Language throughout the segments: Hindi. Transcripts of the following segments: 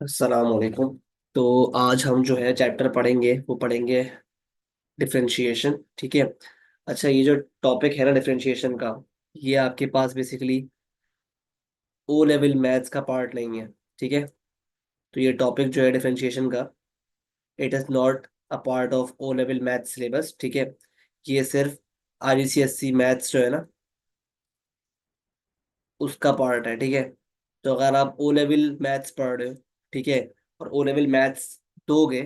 अस्सलाम वालेकुम। तो आज हम जो है चैप्टर पढ़ेंगे वो पढ़ेंगे डिफरेंशिएशन। ठीक है। अच्छा, ये जो टॉपिक है ना डिफरेंशिएशन का, ये आपके पास बेसिकली ओ लेवल मैथ्स का पार्ट नहीं है। ठीक है। तो ये टॉपिक जो है डिफरेंशिएशन का, it is not a part of O level maths syllabus. ठीक है। ये सिर्फ आईसीएससी मैथ्स जो है ना, उसका पार्ट है। ठीक है। तो अगर आप ओ लेवल मैथ्स पढ़ रहे हो, ठीक है, और ओ लेवल मैथ्स दोगे,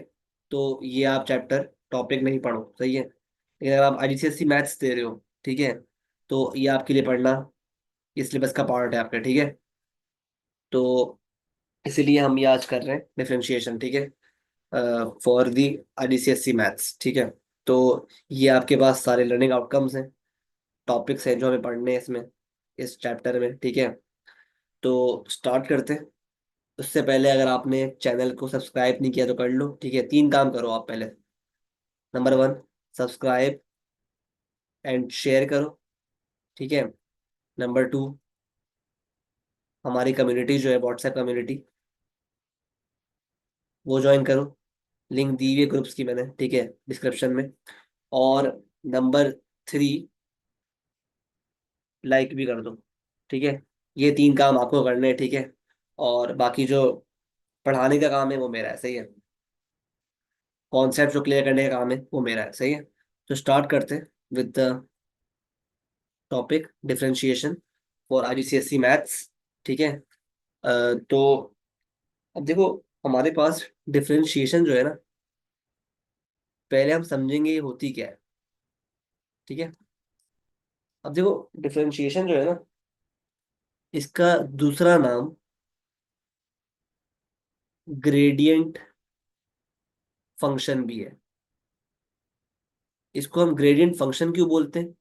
तो ये आप चैप्टर टॉपिक नहीं पढ़ो, सही है। लेकिन अगर आप आईसीएससी मैथ्स दे रहे हो, ठीक है, तो ये आपके लिए पढ़ना इस सिलेबस का पार्ट है आपका। ठीक है। तो इसीलिए हम ये आज कर रहे हैं डिफरेंशिएशन। ठीक है। For the ICSC maths. ठीक है। तो ये आपके पास सारे लर्निंग आउटकम्स हैं, टॉपिक्स हैं जो हमें पढ़ने हैं इसमें, इस चैप्टर में। ठीक है। तो स्टार्ट करते हैं। उससे पहले अगर आपने चैनल को सब्सक्राइब नहीं किया तो कर लो। ठीक है। तीन काम करो आप पहले। Number one, subscribe and share करो। ठीक है। नंबर टू, हमारी कम्युनिटी जो है व्हाट्सएप कम्युनिटी, वो ज्वाइन करो। लिंक दी हुई है ग्रुप्स की मैंने, ठीक है, डिस्क्रिप्शन में। और नंबर थ्री, लाइक भी कर दो। ठीक है। ये तीन काम आपको करने हैं। ठीक है। और बाकी जो पढ़ाने का काम है वो मेरा है, सही है। कॉन्सेप्ट जो क्लियर करने का काम है वो मेरा है, सही है। तो स्टार्ट करते हैं with the topic differentiation for IGCSE maths. ठीक है। तो अब देखो, हमारे पास डिफरेंशिएशन जो है ना, पहले हम समझेंगे ये होती क्या है। ठीक है। अब देखो, डिफरेंशिएशन जो है ना, इसका दूसरा नाम ग्रेडियंट फंक्शन भी है। इसको हम ग्रेडियंट फंक्शन क्यों बोलते हैं,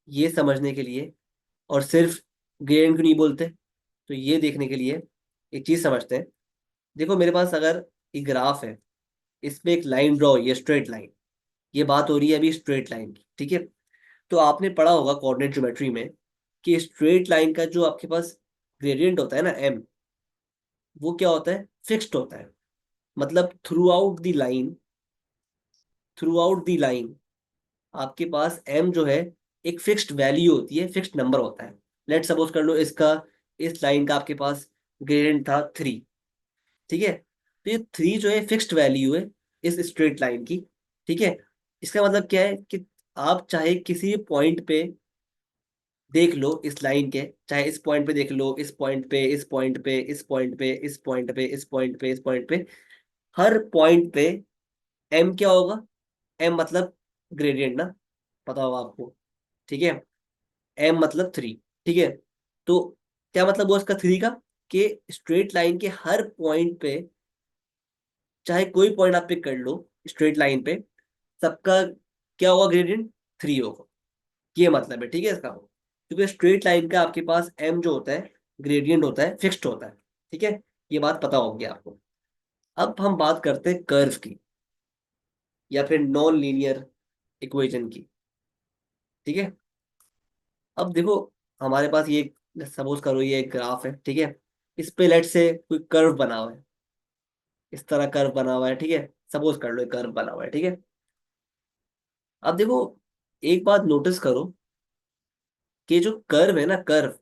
ये समझने के लिए, और सिर्फ ग्रेडियंट क्यों नहीं बोलते, तो ये देखने के लिए एक चीज समझते हैं। देखो, मेरे पास अगर एक ग्राफ है, इसमें एक लाइन ड्रॉ हुई है, स्ट्रेट लाइन। ये बात हो रही है अभी स्ट्रेट लाइन की। ठीक है। तो आपने पढ़ा होगा कोऑर्डिनेट ज्योमेट्री में कि स्ट्रेट लाइन का जो आपके पास ग्रेडियंट होता है ना, एम, वो क्या होता है, फिक्स्ड होता है। मतलब थ्रू आउट द लाइन आपके पास एम जो है, एक फिक्स्ड वैल्यू होती है, फिक्स्ड नंबर होता है। लेट सपोज कर लो, इसका, इस लाइन का आपके पास ग्रेडियंट था थ्री। ठीक है। तो ये थ्री जो है फिक्स्ड वैल्यू है इस स्ट्रेट लाइन की। ठीक है। इसका मतलब क्या है कि आप चाहे किसी पॉइंट पे देख लो इस लाइन के, चाहे इस पॉइंट पे देख लो, इस पॉइंट पे, इस पॉइंट पे, इस पॉइंट पे, इस पॉइंट पे, इस पॉइंट पे, इस पॉइंट पे, हर पॉइंट पे एम क्या होगा, एम मतलब ग्रेडियंट ना, पता होगा आपको। ठीक है। एम मतलब थ्री। ठीक है। तो क्या मतलब हुआ इसका थ्री का, कि स्ट्रेट लाइन के हर पॉइंट पे, चाहे कोई पॉइंट आप पिक कर लो स्ट्रेट लाइन पे, सबका क्या होगा, ग्रेडियंट थ्री होगा। ये मतलब है, ठीक है, इसका। क्योंकि स्ट्रेट लाइन का आपके पास एम जो होता है, ग्रेडियंट होता है, फिक्स्ड होता है। ठीक है। ये बात पता होगी आपको। अब हम बात करते हैं कर्व की, या फिर नॉन लीनियर इक्वेशन की। ठीक है। अब देखो, हमारे पास ये, सपोज करो ये एक ग्राफ है। ठीक है। इस पे लेट से कोई कर्व बना हुआ है, इस तरह कर्व बना हुआ है। ठीक है। सपोज कर लो कर्व बना हुआ है। ठीक है। अब देखो, एक बात नोटिस करो कि जो कर्व है ना, कर्व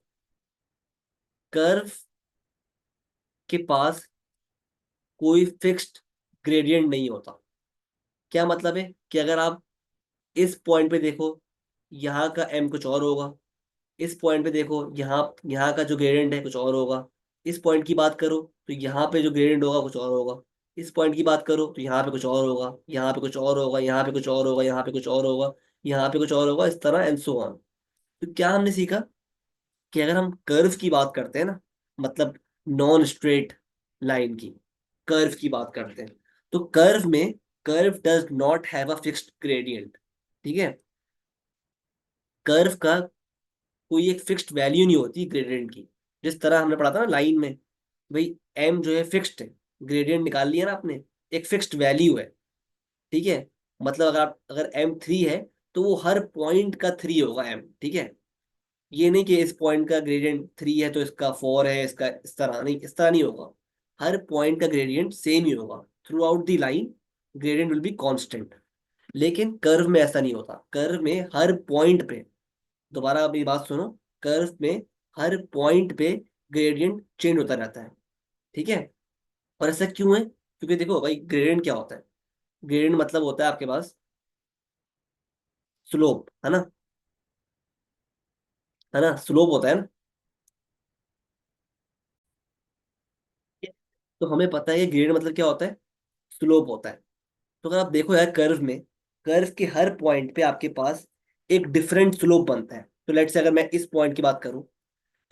कर्व के पास कोई फिक्स्ड ग्रेडियंट नहीं होता। क्या मतलब है कि अगर आप इस पॉइंट पे देखो, यहाँ का एम कुछ और होगा। इस पॉइंट पे देखो, यहाँ यहाँ का जो ग्रेडियंट है कुछ और होगा। इस पॉइंट की बात करो तो यहाँ पे जो ग्रेडियंट होगा कुछ और होगा। इस पॉइंट की बात करो तो यहाँ पे कुछ और होगा, यहाँ पे कुछ और होगा, यहाँ पे कुछ और होगा, यहाँ पे कुछ और होगा, यहाँ पे कुछ और होगा, इस तरह एंड सो ऑन। तो क्या हमने सीखा कि अगर हम कर्व की बात करते हैं ना, मतलब नॉन स्ट्रेट लाइन की कर्व की बात करते हैं, तो कर्व में, curve does not have a fixed gradient. ठीक है। कर्व का कोई एक फिक्स्ड वैल्यू नहीं होती ग्रेडियंट की। जिस तरह हमने पढ़ा था ना लाइन में, भाई एम जो है फिक्स्ड है, ग्रेडियंट निकाल लिया ना आपने, एक फिक्स्ड वैल्यू है। ठीक है। मतलब अगर एम थ्री है, तो वो हर पॉइंट का थ्री होगा एम। ठीक है। ये नहीं कि इस पॉइंट का ग्रेडियंट थ्री है तो इसका फोर है, इसका इस तरह नहीं, इस तरह नहीं होगा। हर पॉइंट का ग्रेडियंट सेम ही होगा through out the line, gradient will be constant. लेकिन कर्व में ऐसा नहीं होता, कर्व में हर पॉइंट पे, दोबारा अपनी बात सुनो, कर्व में हर पॉइंट पे ग्रेडियंट चेंज होता रहता है। ठीक है। और ऐसा क्यों है? क्योंकि देखो भाई, ग्रेडियंट क्या होता है? ग्रेडियंट मतलब होता है आपके पास स्लोप, है ना? है ना, स्लोप होता है ना। तो हमें पता है ये ग्रेडियंट मतलब क्या होता है, स्लोप होता है। तो अगर आप देखो यार, कर्व में, कर्व के हर पॉइंट पे आपके पास एक डिफरेंट स्लोप बनता है। तो लेट से अगर मैं इस पॉइंट की बात करूं,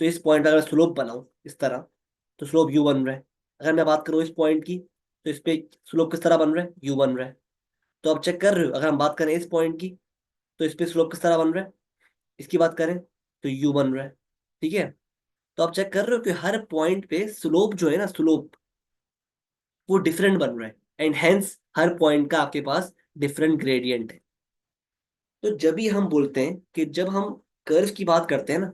तो इस पॉइंट पर अगर स्लोप बनाऊं इस तरह, तो स्लोप यू बन रहा है। अगर मैं बात करूं इस पॉइंट की, तो इस पे स्लोप किस तरह बन रहा है, यू बन रहा है। तो आप चेक कर रहे हो, अगर हम बात करें इस पॉइंट की, तो इस पे स्लोप किस तरह बन रहा है, इसकी बात करें तो यू बन रहा है। ठीक है। तो आप चेक कर रहे हो कि हर पॉइंट पे स्लोप जो है ना, स्लोप वो डिफरेंट बन रहा है, एंड हेंस हर पॉइंट का आपके पास डिफरेंट ग्रेडियंट है। तो जब भी हम बोलते हैं कि जब हम कर्व की बात करते हैं ना,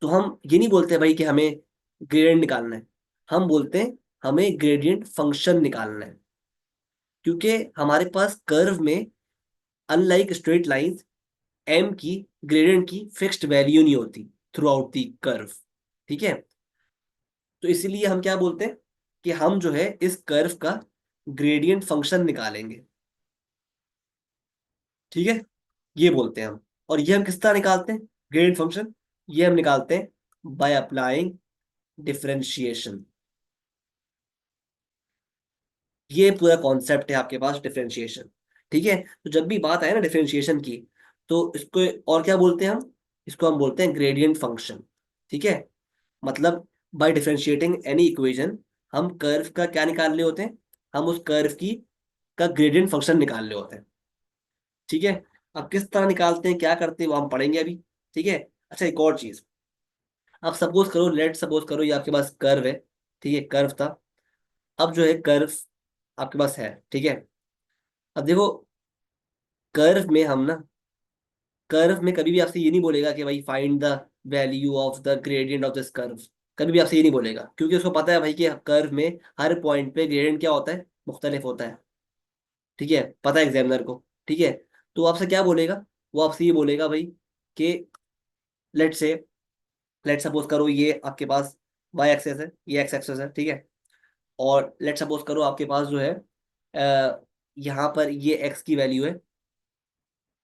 तो हम ये नहीं बोलते भाई कि हमें ग्रेडियंट निकालना है, हम बोलते हैं हमें ग्रेडियंट फंक्शन निकालना है। क्योंकि हमारे पास कर्व में, अनलाइक स्ट्रेट लाइंस, एम की ग्रेडियंट की फिक्स्ड वैल्यू नहीं होती थ्रू आउट दी कर्व। ठीक है। तो इसीलिए हम क्या बोलते हैं कि हम जो है इस कर्व का ग्रेडियंट फंक्शन निकालेंगे। ठीक है। ये बोलते हैं हम। और ये हम किस तरह निकालते हैं ग्रेडियंट फंक्शन? ये हम निकालते हैं बाय अप्लाइंग डिफरेंशिएशन। ये पूरा कॉन्सेप्ट है आपके पास डिफरेंशिएशन। ठीक है। तो जब भी बात आए ना डिफरेंशिएशन की, तो इसको और क्या बोलते हैं हम? इसको हम बोलते हैं ग्रेडियंट फंक्शन। ठीक है। मतलब बाय डिफरेंशिएटिंग एनी इक्वेशन, हम कर्व का क्या निकाल रहे होते हैं, हम उस कर्व की का ग्रेडियंट फंक्शन निकाल रहे होते हैं। ठीक है। अब किस तरह निकालते हैं, क्या करते हैं, वो हम पढ़ेंगे अभी। ठीक है। अच्छा, एक और चीज, अब सपोज करो, लेट सपोज करो ये आपके पास कर्व है। ठीक है, कर्व था। अब जो है कर्व आपके पास है। ठीक है। अब देखो, कर्व में हम ना, कर्व में कभी भी आपसे ये नहीं बोलेगा कि भाई find the value of the gradient of this curve. कभी भी आपसे ये नहीं बोलेगा, क्योंकि उसको पता है भाई कि कर्व में हर पॉइंट पे ग्रेडियंट क्या होता है, मुख्तलिफ होता है। ठीक है, पता है एग्जामिनर को। ठीक है। तो वो आपसे क्या बोलेगा, वो आपसे ये बोलेगा भाई कि लेट से, लेट सपोज करो ये आपके पास वाई एक्सेस है, ये एक्स एक्सेस है। ठीक है। और लेट सपोज करो आपके पास जो है यहाँ पर ये एक्स की वैल्यू है,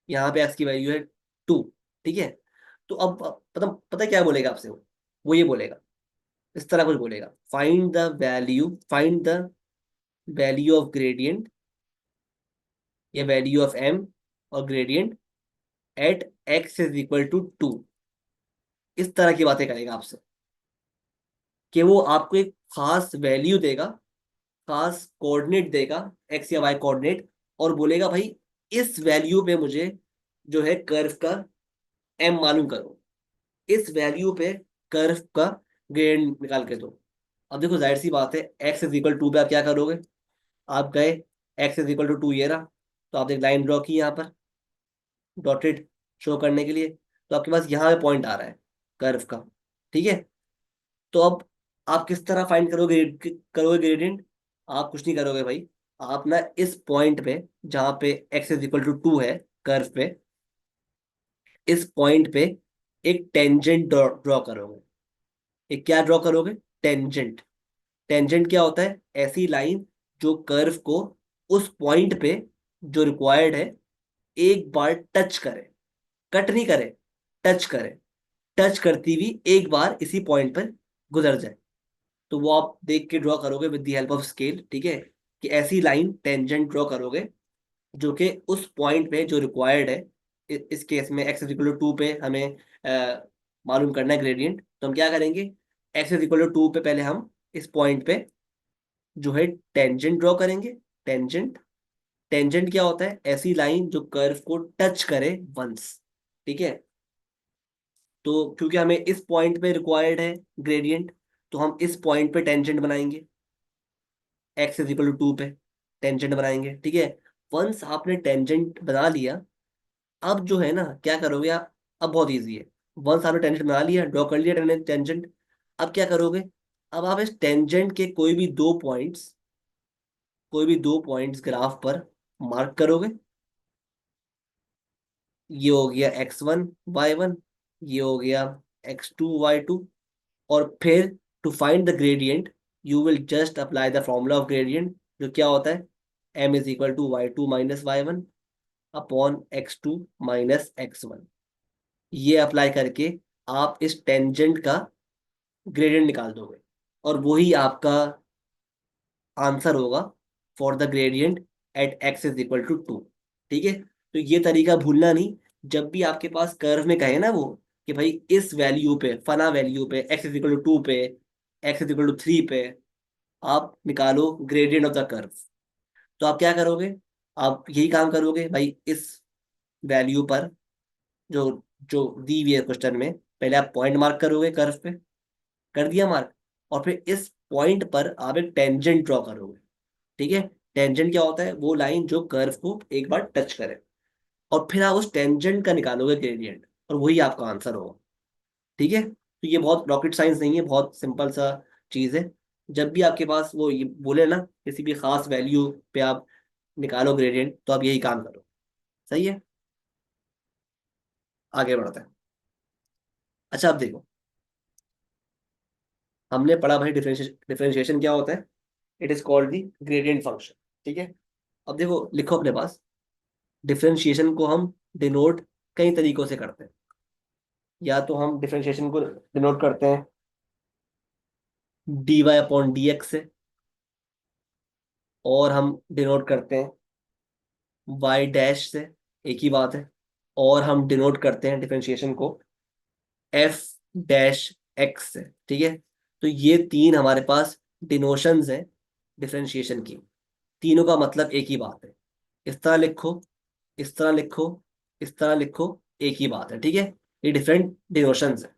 यहाँ पे एक्स की वैल्यू है 2। ठीक है। तो अब पता पता है क्या बोलेगा आपसे वो ये बोलेगा, इस तरह कुछ बोलेगा, find the value of gradient, या वैल्यू ऑफ एम और gradient at X is equal to 2। इस तरह की बातें करेगा आपसे, कि वो आपको एक खास वैल्यू देगा, खास कोऑर्डिनेट देगा, एक्स या वाई कोऑर्डिनेट, और बोलेगा भाई इस वैल्यू पे मुझे जो है कर्व का एम मालूम करो, इस वैल्यू पे कर्व का ग्रेडियंट निकाल के दो। अब देखो, जाहिर सी बात है, एक्स इज इक्वल टू पे आप क्या करोगे, आप गए, एक्स इज इक्वल टू 2 ये रहा, तो आपने एक लाइन ड्रॉ की यहाँ पर, डॉटेड शो करने के लिए। तो आपके पास यहाँ पे पॉइंट आ रहा है कर्व का। ठीक है। तो अब आप किस तरह फाइंड करोगे ग्रेडियंट? आप कुछ नहीं करोगे भाई, आप ना इस पॉइंट पे, जहाँ पे एक्स इज इक्वल टू 2 है कर्व पे, इस पॉइंट पे एक टेंजेंट ड्रॉ करोगे। एक क्या ड्रॉ करोगे? टेंजेंट। टेंजेंट क्या होता है? ऐसी लाइन जो कर्व को उस पॉइंट पे जो रिक्वायर्ड है एक बार टच करे, कट नहीं करे, टच करे, टच करती हुई एक बार इसी पॉइंट पर गुजर जाए। तो वो आप देख के ड्रॉ करोगे with the help of scale. ठीक है। कि ऐसी लाइन टेंजेंट ड्रॉ करोगे जो कि उस पॉइंट पे जो रिक्वायर्ड है, इस केस में एक्स इज इक्वल टू 2 पे हमें मालूम करना है ग्रेडियंट, तो हम क्या करेंगे, एक्स इज इक्वल टू 2 पे पहले हम इस पॉइंट पे जो है टेंजेंट ड्रॉ करेंगे। टेंजेंट, टेंजेंट क्या होता है? ऐसी लाइन जो कर्व को टच करे वंस। ठीक है। तो क्योंकि हमें इस पॉइंट पे रिक्वायर्ड है ग्रेडियंट, तो हम इस पॉइंट पे टेंजेंट बनाएंगे, एक्स इज इक्वल टू 2 पे टेंजेंट बनाएंगे। ठीक है। वंस आपने टेंजेंट बना लिया, अब जो है ना क्या करोगे आप, अब बहुत इजी है। वंस आपने टेंजेंट बना लिया, ड्रॉ कर लिया टेंजेंट, अब क्या करोगे, अब आप इस टेंजेंट के कोई भी दो पॉइंट्स ग्राफ पर मार्क करोगे। ये हो गया x1 y1, ये हो गया x2 y2। और फिर to find the gradient you will just apply the formula of gradient, जो क्या होता है, m = y2 - y1 upon x2 - x1। ये अप्लाई करके आप इस टेंजेंट का ग्रेडियंट निकाल दोगे, और वही आपका आंसर होगा for the gradient at x = 2। ठीक है, तो ये तरीका भूलना नहीं। जब भी आपके पास कर्व में कहे ना वो कि भाई इस वैल्यू पे, फला वैल्यू पे, x = 2 पे, x = 3 पे आप निकालो ग्रेडियंट ऑफ द कर्व, तो आप क्या करोगे, आप यही काम करोगे भाई। इस वैल्यू पर जो जो दी हुई है क्वेश्चन में, पहले आप पॉइंट मार्क करोगे कर्व पे, कर दिया मार्क, और फिर इस पॉइंट पर आप एक टेंजेंट ड्रॉ करोगे। ठीक है, टेंजेंट क्या होता है, वो लाइन जो कर्व को एक बार टच करे, और फिर आप उस टेंजेंट का निकालोगे ग्रेडियंट, और वही आपका आंसर होगा। ठीक है, तो ये बहुत रॉकेट साइंस नहीं है, बहुत सिंपल सा चीज है। जब भी आपके पास वो ये बोले ना किसी भी खास वैल्यू पे आप निकालो ग्रेडियंट, तो आप यही काम करो। सही है, आगे बढ़ते हैं। अच्छा, अब देखो, हमने पढ़ा भाई डिफरेंशिएशन क्या होता है, it is called the gradient function. ठीक है, अब देखो लिखो अपने पास, डिफरेंशिएशन को हम डिनोट कई तरीकों से करते हैं। या तो हम डिफरेंशिएशन को डिनोट करते हैं dy/dx से, और हम डिनोट करते हैं y डैश से, एक ही बात है। और हम डिनोट करते हैं डिफरेंशिएशन को f डैश x से। ठीक है, तो ये तीन हमारे पास डिनोशंस हैं डिफरेंशिएशन की। तीनों का मतलब एक ही बात है। इस तरह लिखो, इस तरह लिखो, इस तरह लिखो, एक ही बात है। ठीक है, ये डिफरेंट डिनोशंस है।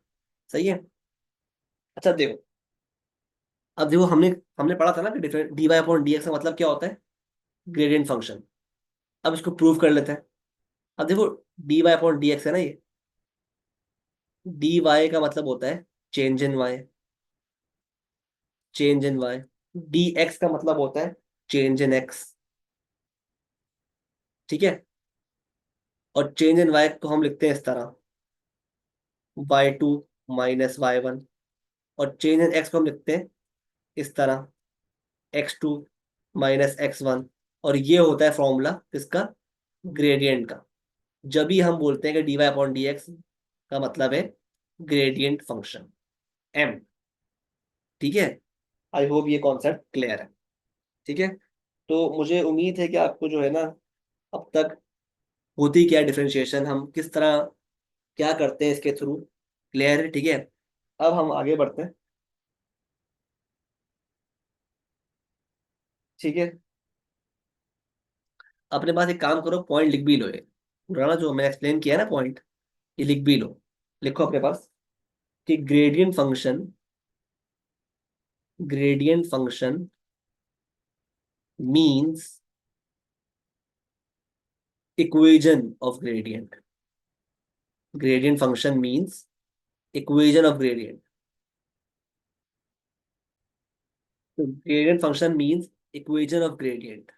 सही है। अच्छा देखो, अब देखो हमने हमने पढ़ा था ना कि डिफरेंट dy/dx का मतलब क्या होता है, ग्रेडियंट फंक्शन। अब इसको प्रूव कर लेते हैं। अब देखो, dy/dx है ना ये, dy का मतलब होता है change in y, change in y। dx का मतलब होता है चेंज इन x। ठीक है, और चेंज इन y को हम लिखते हैं इस तरह, y2 - y1। और चेंज इन x को हम लिखते हैं इस तरह, x2 - x1। और ये होता है फॉर्मूला किसका, ग्रेडियंट का। जब भी हम बोलते हैं कि dy/dx का मतलब है ग्रेडियंट फंक्शन m। ठीक है, आई होप ये कॉन्सेप्ट क्लियर है। ठीक है, तो मुझे उम्मीद है कि आपको जो है ना, अब तक होती क्या डिफरेंशिएशन, हम किस तरह क्या करते हैं इसके थ्रू, क्लियर है। ठीक है, अब हम आगे बढ़ते हैं। ठीक है, अपने पास एक काम करो, पॉइंट लिख भी लो, ये पुराना जो मैं एक्सप्लेन किया है ना पॉइंट, ये लिख भी लो। लिखो अपने पास कि gradient function means equation of gradient. Gradient function means equation of gradient. तो gradient function means equation of gradient.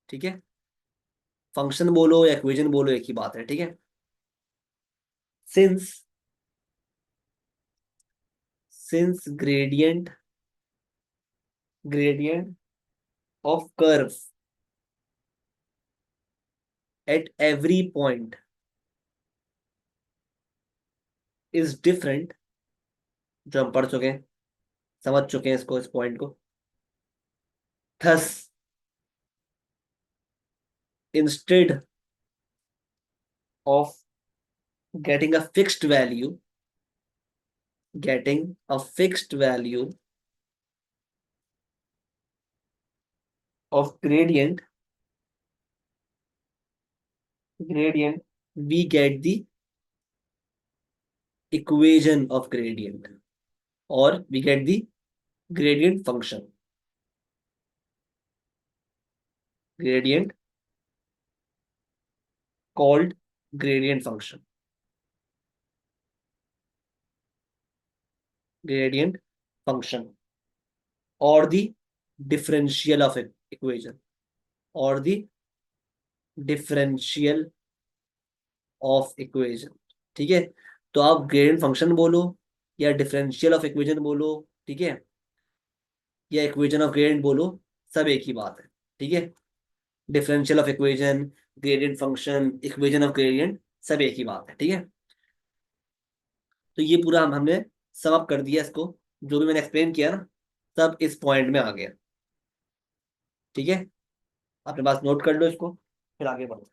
ठीक है, फंक्शन बोलो या इक्वेशन बोलो, एक ही बात है। ठीक है, since since gradient of curve at every point is different, जो हम पढ़ चुके हैं, समझ चुके हैं इसको, इस पॉइंट को। Thus instead of getting a fixed value, getting a fixed value of gradient, we get the equation of gradient, or we get the gradient function, gradient called gradient function, gradient function और दी डिफरेंशियल ऑफ इक्वेशन, और दी डिफरेंशियल ऑफ इक्वेशन। ठीक है, तो आप ग्रेडियंट फंक्शन बोलो या डिफरेंशियल ऑफ इक्वेशन बोलो, ठीक है, या इक्वेशन ऑफ ग्रेडियंट बोलो, सब एक ही बात है। ठीक है, differential of equation, gradient function, equation of gradient, सब एक ही बात है। ठीक है, तो ये पूरा हमने सम अप कर दिया इसको, जो भी मैंने एक्सप्लेन किया ना, सब इस पॉइंट में आ गया। ठीक है, अपने पास नोट कर लो इसको, फिर आगे बढ़ो।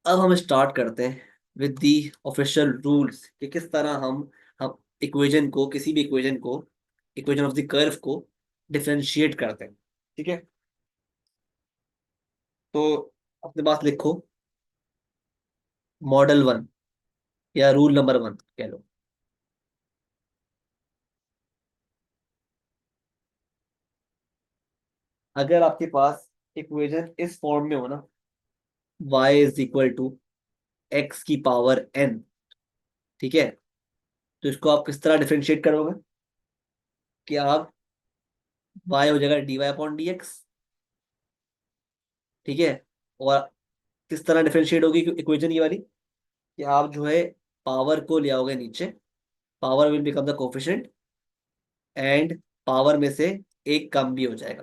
अब हम स्टार्ट करते हैं विद दी ऑफिशियल रूल्स कि किस तरह हम इक्वेशन को, किसी भी इक्वेशन को, इक्वेशन ऑफ द कर्व को डिफरेंशिएट करते हैं। ठीक है, तो अपने पास लिखो मॉडल वन या रूल नंबर वन कह लो। अगर आपके पास इक्वेशन इस फॉर्म में हो ना, y is equal to X की पावर n, ठीक है, तो इसको आप किस तरह डिफरेंशिएट करोगे कि आप y हो जाएगा dy अपॉन डी एक्स। ठीक है, और किस तरह डिफरेंशिएट होगी इक्वेशन ये वाली कि आप जो है पावर को ले आओगे नीचे, power will become the coefficient, and power में से एक कम भी हो जाएगा।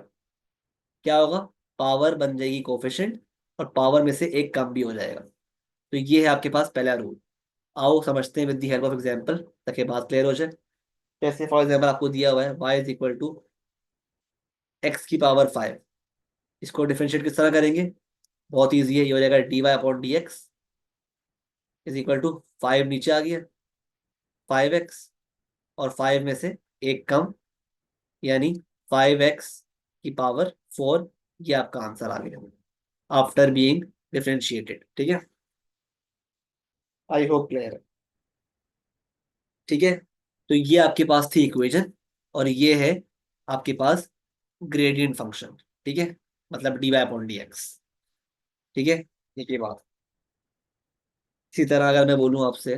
क्या होगा, पावर बन जाएगी कोफिशिएंट और पावर में से एक कम भी हो जाएगा। तो ये है आपके पास पहला रूल। आओ समझते हैं with the help of example, ताकि बात क्लियर हो जाए। जैसे फॉर एग्जांपल आपको दिया हुआ है y is equal to X की पावर 5, इसको डिफरेंशिएट किस तरह करेंगे, बहुत ईजी है, ये हो जाएगा D Y upon D X is equal to 5 नीचे आ गया 5x, और 5 में से एक कम, यानी 5x की पावर 4, ये आपका आंसर आ गया आफ्टर बीइंग डिफरेंशिएटेड। ठीक है, आई होप क्लियर है। ठीक है, तो ये आपके पास थी इक्वेशन, और ये है आपके पास ग्रेडियंट फंक्शन। ठीक है, मतलब D Y upon D X. ठीक है, ये बात। इसी तरह अगर मैं बोलूं आपसे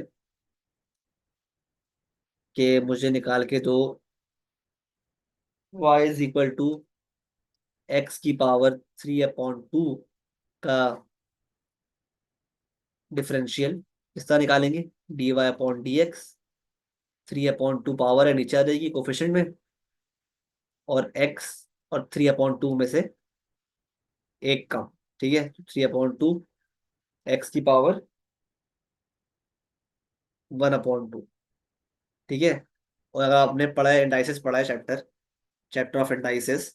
कि मुझे निकाल के दो y is equal to X की पावर 3/2 का डिफरेंशियल, किस तरह निकालेंगे, D Y upon D X, 3/2 power है नीचे आ जाएगी कोफिशिएंट में, और x और 3/2 में से एक कम। ठीक है, 3/2 एक्स की पावर 1/2। ठीक है, और अगर आपने पढ़ा है इंडाइसिस, पढ़ा है चैप्टर चैप्टर ऑफ इंडाइसिस,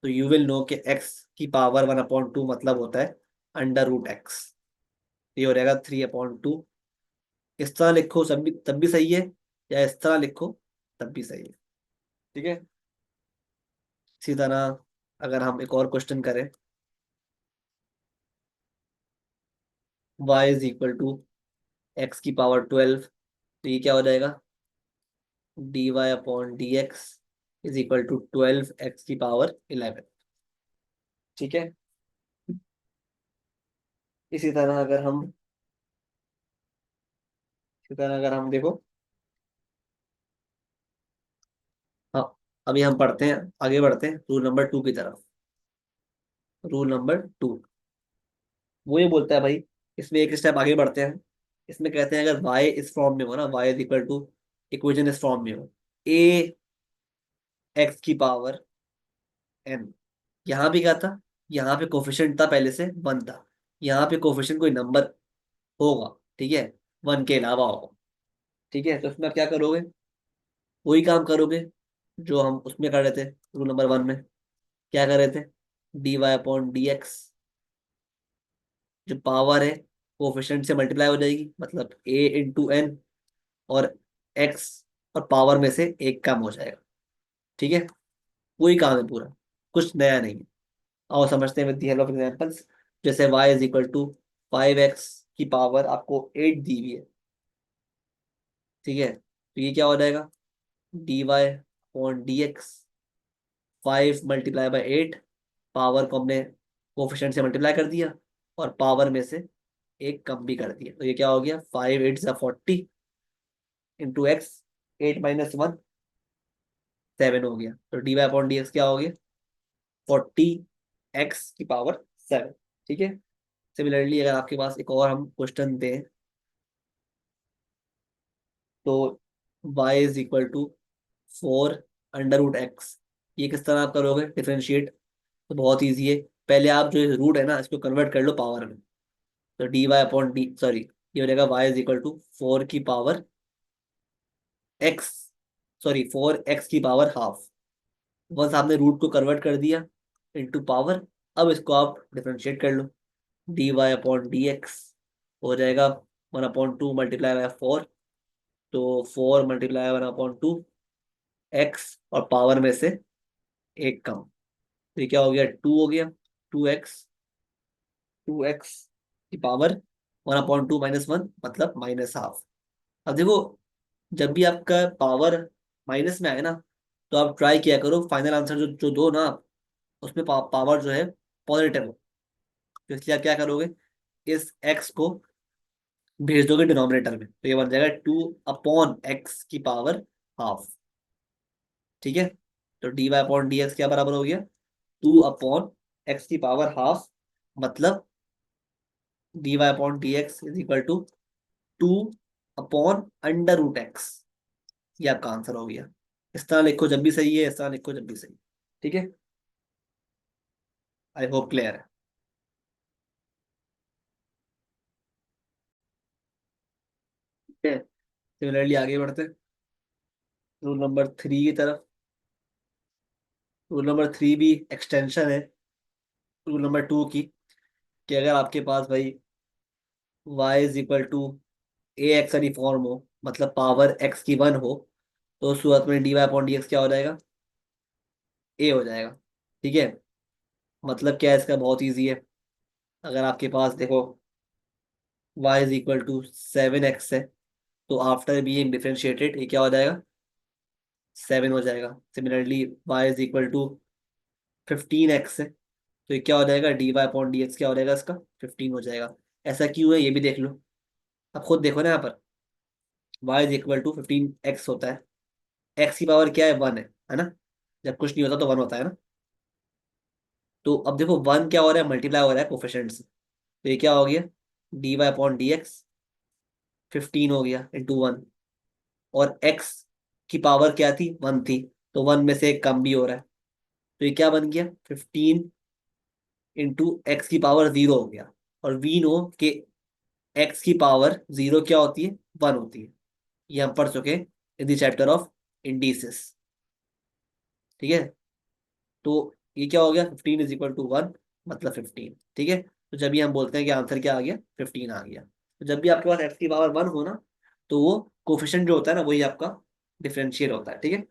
तो यू विल नो कि x की पावर 1/2 मतलब होता है √x। ये हो जाएगा 3/2। इस तरह लिखो सब भी तब भी सही है, या इस तरह लिखो तब भी सही है। ठीक है, इसी तरह अगर हम एक और क्वेश्चन करें, y is equal to X की पावर 12, तो ये क्या हो जाएगा, D Y upon D X is equal to 12x की पावर 11। ठीक है, इसी तरह अगर हम इसी तरह अगर हम देखो, हाँ, अभी हम पढ़ते हैं, आगे बढ़ते हैं रूल नंबर 2 की तरफ। रूल नंबर 2 वो ये बोलता है भाई, इसमें एक स्टेप आगे बढ़ते हैं। इसमें कहते हैं अगर y इस फॉर्म में हो ना, y is equal to, equation इस फॉर्म में हो, a x की पावर n, यहाँ भी क्या था, यहाँ पे कोफिशिएंट था पहले से 1 था, यहाँ पे कोफिशिएंट कोई नंबर होगा, ठीक है, 1 के अलावा होगा। ठीक है, तो इसमें आप क्या करोगे, वही काम करोगे जो हम उसमें कर रहे थे रूल नंबर 1 में। क्या कर रहे थे, D Y upon D X, जो पावर है कोफिशिएंट से मल्टीप्लाई हो जाएगी, मतलब a इंटू एन, और x और पावर में से एक कम हो जाएगा। ठीक है, वही काम है पूरा, कुछ नया नहीं है। आओ समझते हैं with the help of examples. जैसे y is equal to 5x की पावर आपको 8 दी हुई है। ठीक है, तो ये क्या हो जाएगा, D Y upon D X, 5 × 8, power को हमने कोफिशिएंट से मल्टीप्लाई कर दिया, और पावर में से एक कम भी कर दिया, तो ये क्या हो गया, 5 8 × 40 इंटू एक्स, 8 - 1 7 हो गया। तो dy अपॉन डी एक्स क्या हो गया? 40x⁻7। ठीक है। सिमिलरली अगर आपके पास एक और हम क्वेश्चन दें, तो y = 4 √x, ये किस तरह आप करोगे डिफरेंशिएट? तो बहुत ईजी है। पहले आप जो रूट है ना, इसको कन्वर्ट कर लो पावर में। तो dy अपॉन डी सॉरी, ये हो जाएगा y = 4 की पावर x, सॉरी 4x⁻½ बस आपने रूट को कन्वर्ट कर दिया इनटू पावर। अब इसको आप डिफरेंशिएट कर लो। dy अपॉन डी एक्स हो जाएगा 1/2 मल्टीप्लाई बाय 4। तो 4 × 1/2 एक्स, और पावर में से एक कम। तो ये क्या हो गया? 2 हो गया। 2x, 2x⁻1/2 -1 मतलब -½ अब देखो, जब भी आपका पावर माइनस में आए ना, तो आप ट्राई किया करो फाइनल आंसर जो जो दो ना आप, उसमें पावर जो है पॉजिटिव हो। तो इसलिए आप क्या करोगे, इस x को भेज दोगे डिनोमिनेटर में, तो ये बन जाएगा 2/x⁻½ ठीक है। तो dy अपॉन डी एक्स क्या बराबर हो गया? 2/x⁻½ मतलब dy upon D X is equal to 2/√x। ये आपका आंसर हो गया। इस तरह लिखो जब भी सही है, इस तरह लिखो जब भी सही। ठीक है। आई होप क्लियर है। ठीक है। सिमिलरली आगे बढ़ते हैं रूल नंबर 3 की तरफ। रूल नंबर 3 भी एक्सटेंशन है रूल नंबर 2 की, कि अगर आपके पास भाई y = ax वाली फॉर्म हो, मतलब पावर x की 1 हो, तो उस सूरत में dy अपॉन डी एक्स क्या हो जाएगा? a हो जाएगा। ठीक है। मतलब क्या है इसका? बहुत ईजी है। अगर आपके पास देखो y = 7x है, तो आफ्टर बीइंग डिफरेंशिएटेड ये क्या हो जाएगा? 7 हो जाएगा। सिमिलरली y = 15x है, तो ये क्या हो जाएगा? dy अपॉन डी एक्स क्या हो जाएगा इसका? 15 हो जाएगा। ऐसा क्यों है ये भी देख लो। अब खुद देखो ना यहाँ पर, y = 15x होता है, x की पावर क्या है? 1 है ना? जब कुछ नहीं होता तो 1 होता है ना। तो अब देखो 1 क्या हो रहा है? मल्टीप्लाई हो रहा है कोफिशिएंट से। तो ये क्या हो गया? dy अपॉन डी एक्स 15 हो गया इंटू 1। और x की पावर क्या थी? 1 थी। तो 1 में से एक कम भी हो रहा है। तो ये क्या बन गया? 15 × x⁻0 हो गया। और वी नो कि x⁻0 क्या होती है? 1 होती है। ये हम पढ़ चुके हैं in the chapter of indices. ठीक है। तो ये क्या हो गया? 15 = 1 मतलब 15। ठीक है। तो जब भी हम बोलते हैं कि आंसर क्या आ गया? 15 आ गया। तो जब भी आपके पास x⁻1 हो ना, तो वो कोफिशिएंट जो होता है ना, वही आपका डिफरेंशियल होता है। ठीक है।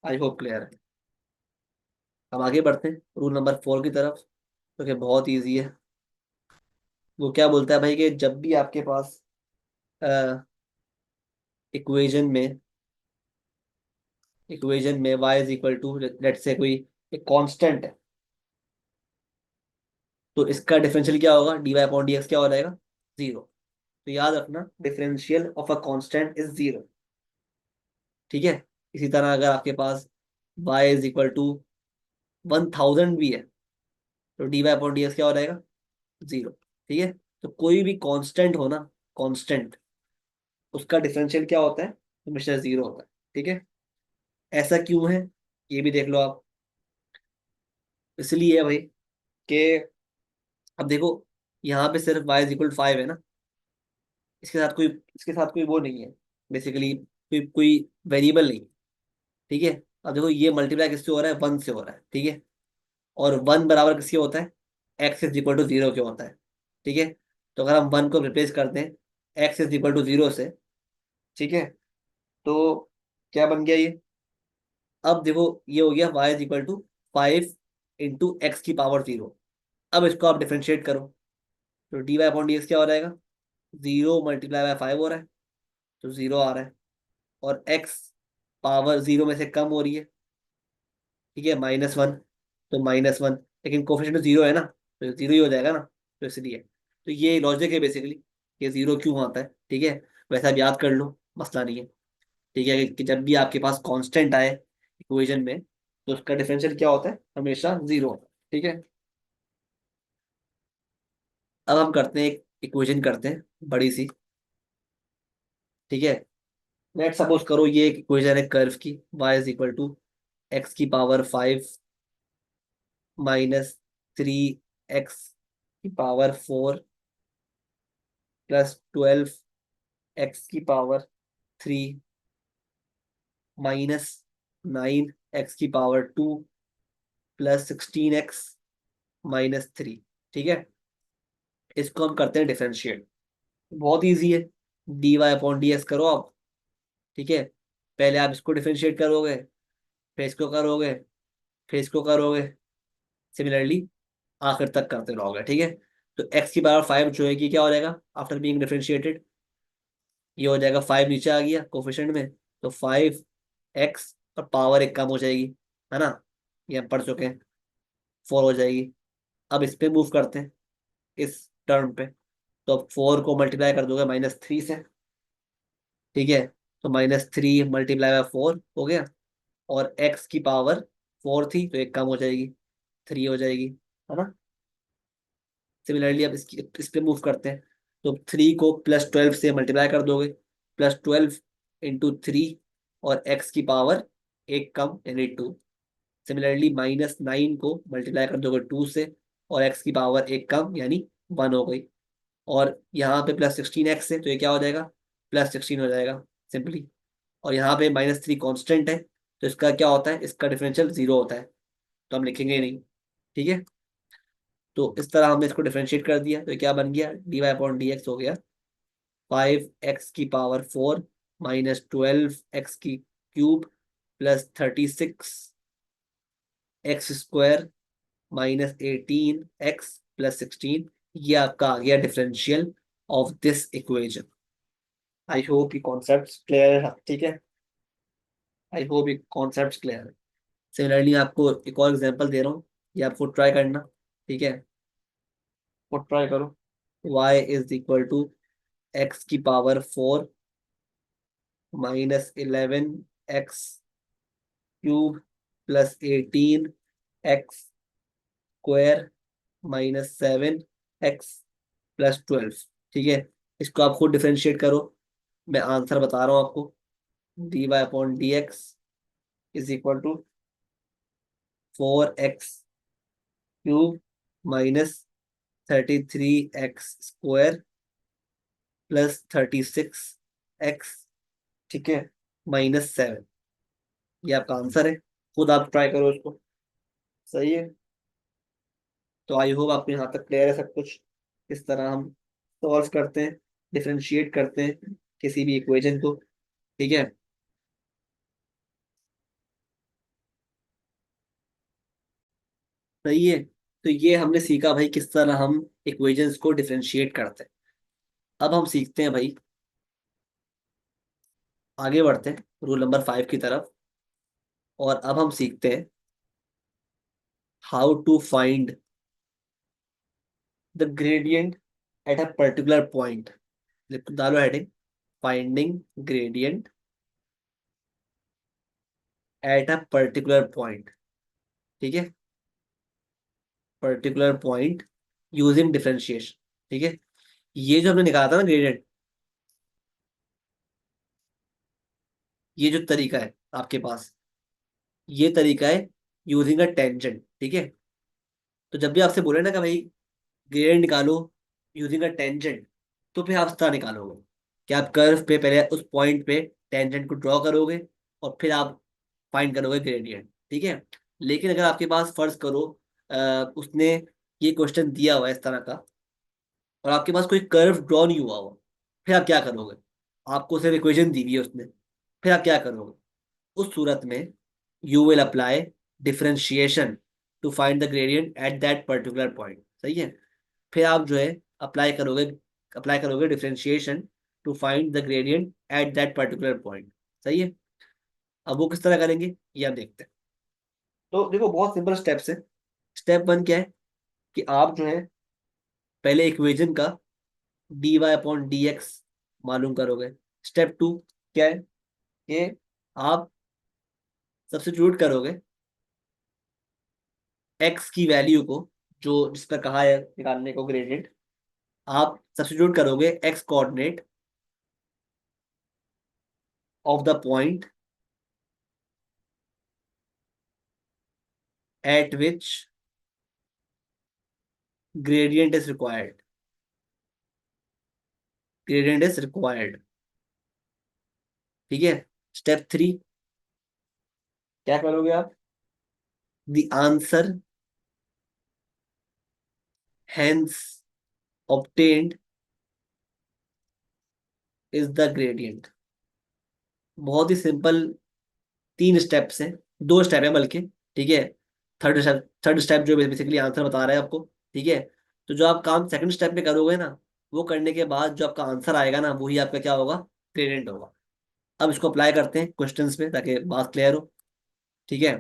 आई होप क्लियर है। अब आगे बढ़ते हैं रूल नंबर 4 की तरफ, जो कि बहुत ईजी है। वो क्या बोलता है भाई, कि जब भी आपके पास इक्वेशन में y = लेट से कोई एक कांस्टेंट है, तो इसका डिफरेंशियल क्या होगा? dy अपॉन डी एक्स क्या हो जाएगा? 0। तो याद रखना, differential of a constant is 0। ठीक है। इसी तरह अगर आपके पास y = 1000 भी है, तो dy अपॉन डी एक्स क्या हो जाएगा? 0। ठीक है। तो कोई भी कांस्टेंट हो ना, कांस्टेंट, उसका डिफरेंशियल क्या होता है? हमेशा 0 होता है। ठीक है। ऐसा क्यों है? ये भी देख लो आप। इसलिए है भाई कि अब देखो, यहाँ पे सिर्फ y = 5 है ना, इसके साथ कोई इसके साथ कोई वो नहीं है, बेसिकली कोई कोई वेरिएबल नहीं। ठीक है। अब देखो ये मल्टीप्लाई किससे हो रहा है? 1 से हो रहा है। ठीक है। और 1 बराबर किसके होता है? x = 0 के होता है। ठीक है। तो अगर हम 1 को रिप्लेस करते हैं x = 0 से, ठीक है, तो क्या बन गया ये? अब देखो, ये हो गया y = 5 × x⁻0। अब इसको आप डिफरेंशिएट करो, तो dy अपॉन डी एक्स क्या हो जाएगा? 0 मल्टीप्लाई बाय 5 हो रहा है, तो 0 आ रहा है। और x पावर 0 में से कम हो रही है, ठीक है, -1, तो -1, लेकिन कोफिशिएंट 0 है ना, तो 0 ही हो जाएगा ना। तो इसलिए, तो ये लॉजिक है बेसिकली, ये 0 क्यों आता है। ठीक है। वैसे आप याद कर लो, मसला नहीं है। ठीक है, कि जब भी आपके पास कांस्टेंट आए इक्वेशन में तो उसका डिफरेंशियल क्या होता है, हमेशा जीरो होता है। ठीक है, अब हम करते हैं एक इक्वेशन करते हैं बड़ी सी। ठीक है, लेट सपोज करो ये एक इक्वेशन है कर्व की, y is equal to X की पावर 5 -3 एक्स की पावर 4 +12 एक्स की पावर 3 -9 एक्स की पावर 2 +16 एक्स -3। ठीक है, इसको हम करते हैं डिफरेंशिएट। बहुत इजी है, dy/dx करो आप। ठीक है, पहले आप इसको डिफरेंशिएट करोगे, फिर इसको करोगे, फिर इसको करोगे, सिमिलरली आखिर तक करते रहोगे। ठीक है, तो एक्स की पावर 5 जो है कि क्या हो जाएगा आफ्टर बीइंग डिफरेंशिएटेड, ये हो जाएगा 5 नीचे आ गया कोफिशिएंट में, तो 5 एक्स और पावर एक कम हो जाएगी, है ना, ये हम पढ़ चुके हैं, 4 हो जाएगी। अब इस पे मूव करते हैं, इस टर्म पे, तो अब 4 को मल्टीप्लाई कर दोगे -3 से। ठीक है, तो -3 मल्टीप्लाई बाय 4 हो गया, और एक्स की पावर 4 थी तो एक कम हो जाएगी, 3 हो जाएगी, है ना। सिमिलरली अब इस पे मूव करते हैं, तो 3 को +12 से मल्टीप्लाई कर दोगे, +12 × 3, और एक्स की पावर एक कम यानी 2। सिमिलरली -9 को मल्टीप्लाई कर दोगे 2 से, और एक्स की पावर एक कम यानी 1 हो गई। और यहाँ पे +16 एक्स है तो ये क्या हो जाएगा, +16 हो जाएगा सिंपली। और यहाँ पे -3 कॉन्स्टेंट है, तो इसका क्या होता है, इसका डिफरेंशियल जीरो होता है, तो हम लिखेंगे ही नहीं। ठीक है, तो इस तरह हमने इसको डिफरेंशिएट कर दिया, तो क्या बन गया, dy/dx हो गया 5 x की पावर 4 -12 x की क्यूब +36 x² -18 x +16। ये आपका आ गया differential of this equation. I hope ये कॉन्सेप्ट क्लियर है। ठीक है, आई होप ये कॉन्सेप्ट क्लियर है। सिमिलरली आपको एक और एग्जांपल दे रहा हूँ, ये आपको ट्राई करना। ठीक है, वो ट्राई करो। y is equal to x की पावर 4 -11 x³ +18 x² -7 x +12। ठीक है, इसको आप खुद डिफरेंशिएट करो, मैं आंसर बता रहा हूँ आपको। dy/dx is equal to 4 x³ -33 x² +36 x, ठीक है, -7। ये आपका आंसर है, खुद आप ट्राई करो इसको। सही है, तो आई होप आपको यहाँ तक क्लियर है सब कुछ, इस तरह हम सॉल्व करते हैं, डिफरेंशिएट करते हैं किसी भी इक्वेशन को। ठीक है, सही है, तो ये हमने सीखा भाई किस तरह हम इक्वेशंस को डिफरेंशिएट करते हैं। अब हम सीखते हैं भाई, आगे बढ़ते हैं रूल नंबर 5 की तरफ, और अब हम सीखते हैं how to find the gradient at a particular point. डालो heading, finding gradient at a particular point. ठीक है, पर्टिकुलर पॉइंट यूजिंग डिफरेंशिएशन। ठीक है, ये जो हमने निकाला था ना ग्रेडियंट, ये जो तरीका है आपके पास, ये तरीका है यूजिंग अ टेंजेंट। ठीक है, तो जब भी आपसे बोले ना कि भाई ग्रेडियंट निकालो यूजिंग अ टेंजेंट, तो फिर आप इस तरह निकालोगे कि आप कर्व पे पहले उस पॉइंट पे टेंजेंट को ड्रॉ करोगे, और फिर आप फाइंड करोगे ग्रेडियंट। ठीक है, लेकिन अगर आपके पास फर्ज करो उसने ये क्वेश्चन दिया हुआ है इस तरह का, और आपके पास कोई कर्व ड्रॉ नहीं हुआ हुआ, फिर आप क्या करोगे, आपको सिर्फ इक्वेशन दी हुई है उसने, फिर आप क्या करोगे, उस सूरत में you will apply differentiation to find the gradient at that particular point. सही है, फिर आप जो है अप्लाई करोगे, differentiation to find the gradient at that particular point. सही है, अब वो किस तरह करेंगे ये हम देखते हैं। तो देखो बहुत सिंपल स्टेप्स है। स्टेप 1 क्या है कि आप जो है पहले इक्वेशन का dy/dx मालूम करोगे। स्टेप 2 क्या है, कि आप सब्स्टिट्यूट करोगे एक्स की वैल्यू को, जो जिस पर कहा है निकालने को ग्रेडियंट, आप सब्स्टिट्यूट करोगे x coordinate of the point eight which gradient is required. Gradient is required. ठीक है। स्टेप 3, क्या करोगे आप? The answer hence obtained is the gradient। बहुत ही सिंपल 3 स्टेप्स हैं, 2 स्टेप है बल्कि। ठीक है। थर्ड स्टेप जो बेसिकली आंसर बता रहा है आपको। ठीक है। तो जो आप काम सेकंड स्टेप में करोगे ना, वो करने के बाद जो आपका आंसर आएगा ना, वही आपका क्या होगा? ग्रेडियंट होगा। अब इसको अप्लाई करते हैं क्वेश्चंस पे ताकि बात क्लियर हो। ठीक है।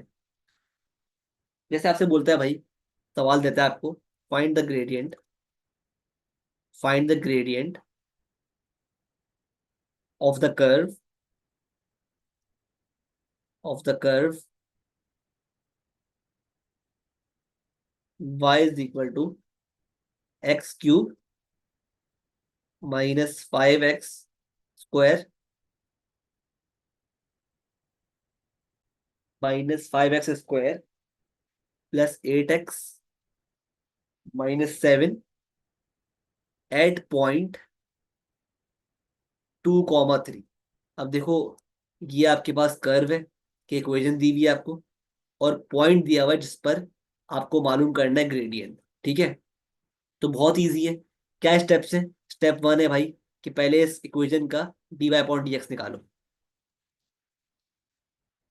जैसे आपसे बोलता है भाई, सवाल देता है आपको, find the gradient, find the gradient of the curve, of the curve y is equal to x³ -5x² -5x² +8x -7 at point 2, 3। अब देखो, ये आपके पास कर्व है कि इक्वेशन दी हुई है आपको, और पॉइंट दिया हुआ है जिस पर आपको मालूम करना है ग्रेडियंट। ठीक है। तो बहुत इजी है। क्या स्टेप्स है? स्टेप 1 है भाई कि पहले इस इक्वेशन का dy/dx निकालो।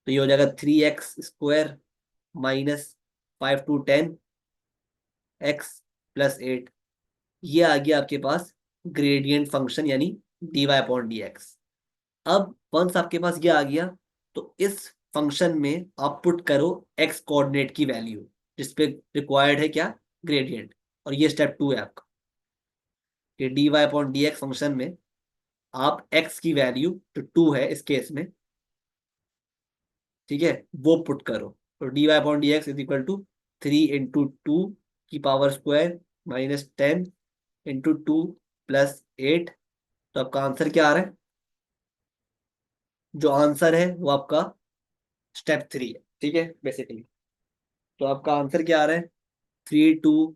तो ये हो जाएगा 3x² -5 to 10 x +8। ये आ गया आपके पास ग्रेडियंट फंक्शन, यानी dy/dx। अब वंस आपके पास ये आ गया, तो इस फंक्शन में आप पुट करो एक्स कोऑर्डिनेट की वैल्यू, जिसपे रिक्वायर्ड है क्या? ग्रेडियंट। और ये स्टेप 2 है आपका कि dy/dx फंक्शन में आप एक्स की वैल्यू, जो 2 है इस केस में, ठीक है, वो पुट करो। तो dy/dx इज इक्वल टू 3 × 2 की पावर स्क्वायर -10 × 2 +8। तो आपका आंसर क्या आ रहा है? जो आंसर है वो आपका स्टेप 3 है। ठीक है, बेसिकली। तो आपका आंसर क्या आ रहा है? 3 2,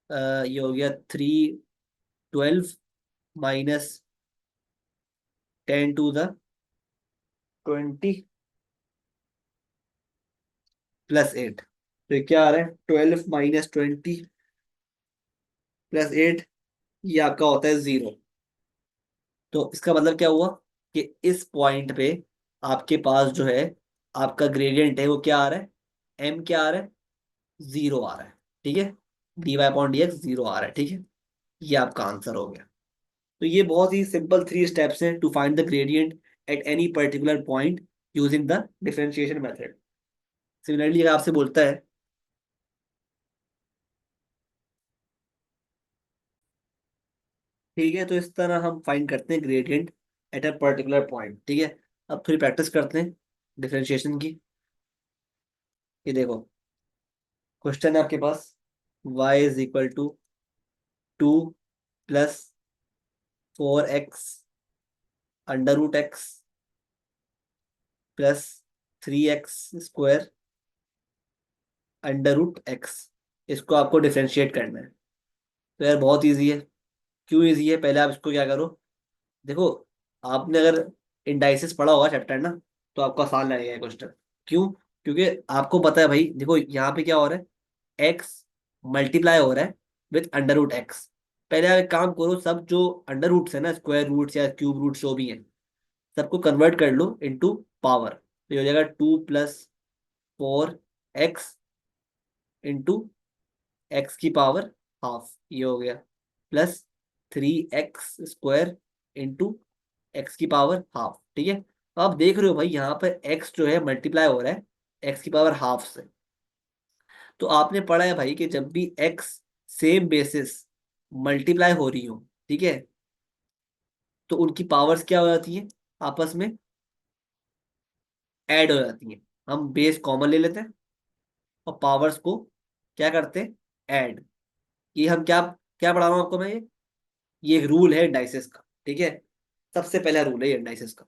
ये हो गया 312 -10 to the 20 +8। तो ये क्या आ रहा है? 12 - 20 +8, ये आपका होता है 0। तो इसका मतलब क्या हुआ कि इस पॉइंट पे आपके पास जो है आपका ग्रेडियंट है, वो क्या आ रहा है? एम क्या आ रहा है? 0 आ रहा है। ठीक है। dy/dx 0 आ रहा है। ठीक है। ये आपका आंसर हो गया। तो ये बहुत ही सिंपल 3 स्टेप्स हैं to find the gradient at any particular point using the differentiation method. Similarly अगर आपसे बोलता है, ठीक है, तो इस तरह हम फाइंड करते हैं gradient at a particular point. ठीक है। अब थोड़ी प्रैक्टिस करते हैं डिफरेंशिएशन की। ये देखो, क्वेश्चन है आपके पास, y is equal to 2 + 4x √x +3x² √x। इसको आपको डिफरेंशिएट करना है। तो यार बहुत इजी है। क्यों इजी है? पहले आप इसको क्या करो, देखो, आपने अगर इंडाइसिस पढ़ा होगा चैप्टर ना, तो आपको आसान लगेगा क्वेश्चन। क्यों? क्योंकि आपको पता है भाई, देखो यहाँ पे क्या हो रहा है, एक्स मल्टीप्लाई हो रहा है विथ √x। पहले आप एक काम करो, सब जो अंडर रूट्स है ना, स्क्वायर रूट्स या क्यूब रूट्स जो भी हैं, सबको कन्वर्ट कर लो इनटू पावर। तो ये हो जाएगा 2 + 4x इंटू एक्स की पावर हाफ, ये हो गया, +3x² इंटू एक्स की पावर हाफ। ठीक है। तो आप देख रहे हो भाई, यहाँ पर एक्स जो है मल्टीप्लाई हो रहा है एक्स की पावर हाफ से। तो आपने पढ़ा है भाई कि जब भी एक्स सेम बेसिस मल्टीप्लाई हो रही हो, ठीक है, तो उनकी पावर्स क्या हो जाती है? आपस में ऐड हो जाती हैं। हम बेस कॉमन ले लेते हैं और पावर्स को क्या करते हैं, ऐड। ये हम क्या क्या पढ़ा रहा हूँ आपको मैं, ये एक रूल है डाइसेस का, ठीक है। सबसे पहला रूल है ये डाइसेस का।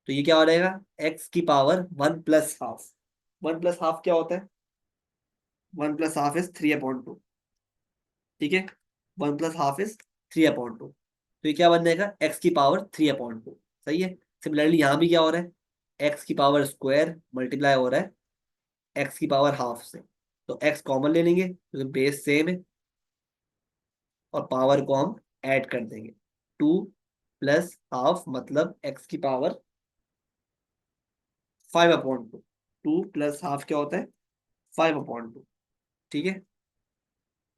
तो ये क्या हो जाएगा, एक्स की पावर 1+12। 1+12 क्या होता है, 1+12 इज 3/2, ठीक है। 1+12 इज 3/2। तो ये क्या बन जाएगा, एक्स की पावर 3/2। सही है। सिमिलरली यहाँ भी क्या हो रहा है, एक्स की पावर स्क्वायर मल्टीप्लाई हो रहा है एक्स की पावर हाफ से। तो एक्स कॉमन ले लेंगे क्योंकि बेस सेम है, और पावर को हम ऐड कर देंगे। 2+12 मतलब एक्स की पावर 5/2। 2+12 क्या होता है, 5/2, ठीक है।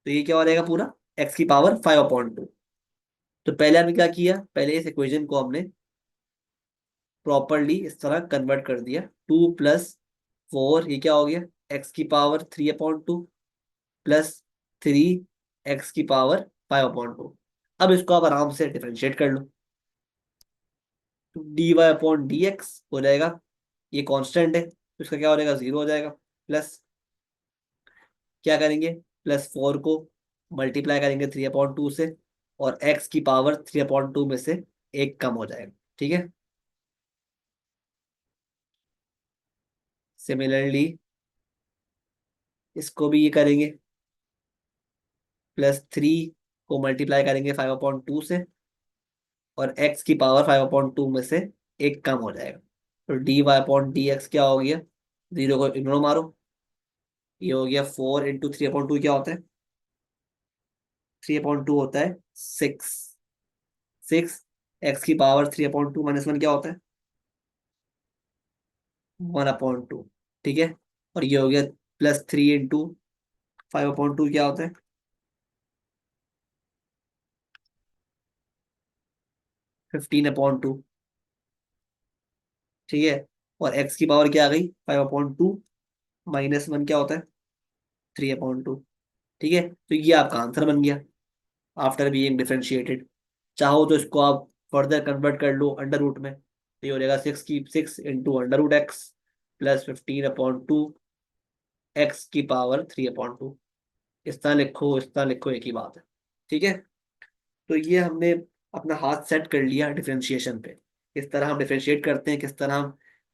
तो ये क्या हो जाएगा पूरा, एक्स की पावर 5/2। तो पहले हमने क्या किया, पहले इस इक्वेशन को हमने प्रॉपरली इस तरह कन्वर्ट कर दिया। 2+4 ये क्या हो गया, एक्स की पावर 3/2 +3 एक्स की पावर 5/2। अब इसको आप आराम से डिफरेंशिएट कर लो। तो dy/dx हो जाएगा, ये कांस्टेंट है तो इसका क्या हो जाएगा, 0 हो जाएगा। प्लस क्या करेंगे, +4 को मल्टीप्लाई करेंगे 3/2 से, और एक्स की पावर 3/2 में से एक कम हो जाएगा, ठीक है। सिमिलरली इसको भी ये करेंगे, +3 को मल्टीप्लाई करेंगे 5/2 से, और एक्स की पावर 5/2 में से एक कम हो जाएगा। तो dy/dx क्या हो गया, 0 को इग्नोर मारो, ये हो गया 4 × 3/2 क्या होता है, 3/2 होता है 6। 6 एक्स की पावर 3/2 -1 क्या होता है, 1/2, ठीक है। और ये हो गया +3 × 5/2 क्या होता है, 15/2, ठीक है। और एक्स की पावर क्या आ गई, 5/2 -1 क्या होता है, 3/2, ठीक है। तो ये आपका आंसर बन गया आफ्टर बीइंग डिफरेंशिएटेड। चाहो तो इसको आप फर्दर कन्वर्ट कर लो अंडर रूट में, तो ये हो जाएगा 6 × √x +15/2 एक्स की पावर 3/2। इस तरह लिखो, इस तरह लिखो, एक ही बात है, ठीक है। तो ये हमने अपना हाथ सेट कर लिया डिफरेंशिएशन पे, किस तरह हम डिफरेंशिएट करते हैं, किस तरह हम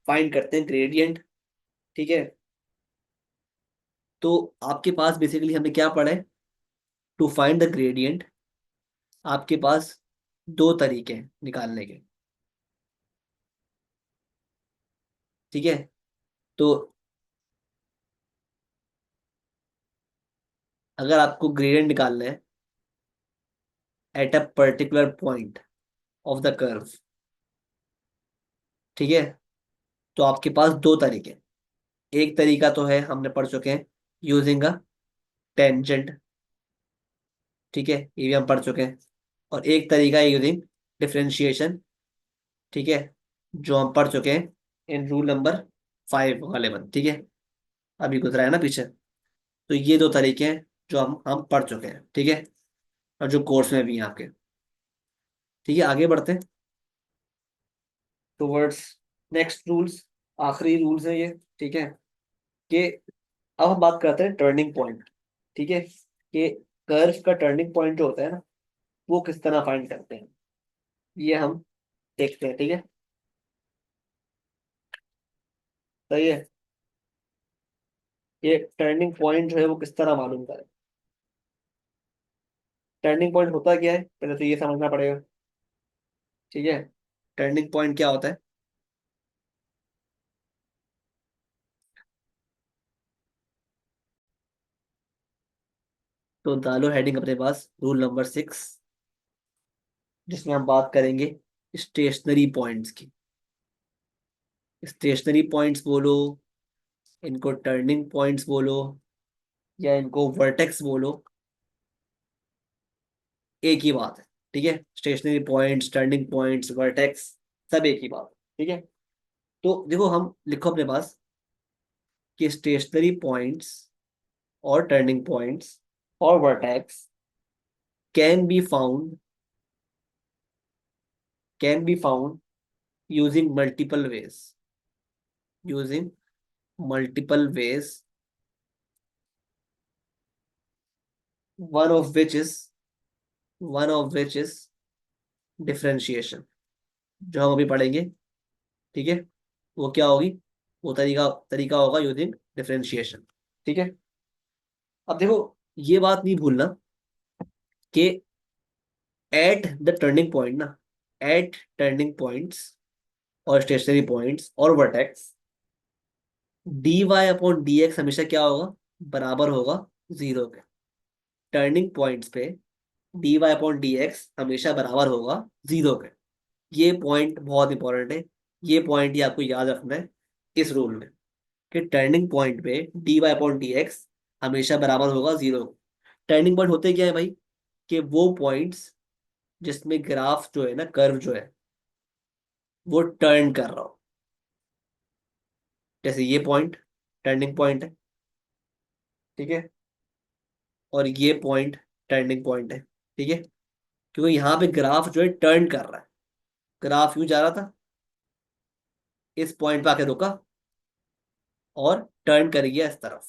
फाइंड करते हैं ग्रेडियंट, ठीक है। तो आपके पास बेसिकली हमने क्या पढ़ा है, टू फाइंड द ग्रेडियंट आपके पास दो तरीके हैं निकालने के, ठीक है। तो अगर आपको ग्रेडियंट निकालना है eight a particular point of the curve, ठीक है, तो आपके पास दो तरीके हैं। एक तरीका तो है हमने पढ़ चुके हैं, यूजिंग अ टेंजेंट, ठीक है, ये भी हम पढ़ चुके हैं। और एक तरीका है यूजिंग डिफरेंशिएशन, ठीक है, जो हम पढ़ चुके हैं इन रूल नंबर 5 वाले वन, ठीक है, अभी गुजरा है ना पीछे। तो ये दो तरीके हैं जो हम पढ़ चुके हैं, ठीक है, और जो कोर्स में भी हैं आपके, ठीक है। आगे बढ़ते हैं टुवर्ड्स नेक्स्ट रूल्स, आखिरी रूल्स है ये, ठीक है। कि अब हम बात करते हैं टर्निंग पॉइंट, ठीक है, कि कर्व का टर्निंग पॉइंट जो होता है ना, वो किस तरह फाइंड करते हैं, ये हम देखते हैं, ठीक है। सही है। ये टर्निंग पॉइंट जो है वो किस तरह मालूम करें, टर्निंग पॉइंट होता क्या है पहले तो ये समझना पड़ेगा, ठीक है। टर्निंग पॉइंट क्या होता है, तो डालो हेडिंग अपने पास रूल नंबर 6, जिसमें हम बात करेंगे स्टेशनरी पॉइंट्स की। स्टेशनरी पॉइंट्स बोलो, इनको टर्निंग पॉइंट्स बोलो, या इनको वर्टेक्स बोलो, एक ही बात है, ठीक है। Stationary points, turning points, vertex, सब एक ही बात है, ठीक है। तो देखो, हम लिखो अपने पास कि स्टेशनरी पॉइंट्स और टर्निंग पॉइंट्स और vertex can be found can be found using multiple ways, using multiple ways, one of which is one of which is differentiation, जो हम अभी पढ़ेंगे। ठीक है, वो क्या होगी, वो तरीका तरीका होगा यूजिंग डिफरेंशिएशन। ठीक है, अब देखो, ये बात नहीं भूलना कि एट द टर्निंग पॉइंट ना, एट टर्निंग पॉइंट्स और स्टेशनरी पॉइंट्स और vertex, D Y upon D X हमेशा क्या होगा, बराबर होगा जीरो के। टर्निंग पॉइंट्स पे D Y upon D X हमेशा बराबर होगा जीरो के। ये पॉइंट बहुत इंपॉर्टेंट है, ये पॉइंट ही आपको याद रखना है इस रूल में, कि टर्निंग पॉइंट पे D Y upon D X हमेशा बराबर होगा जीरो। टर्निंग पॉइंट होते क्या है भाई, कि वो पॉइंट्स जिसमें ग्राफ जो है ना, कर्व जो है वो टर्न कर रहा हो। जैसे ये पॉइंट टर्निंग पॉइंट है, ठीक है, और ये पॉइंट टर्निंग पॉइंट है, ठीक है, क्योंकि यहाँ पे ग्राफ जो है टर्न कर रहा है। ग्राफ यूं जा रहा था, इस पॉइंट पे आके रुका और टर्न कर गया इस तरफ,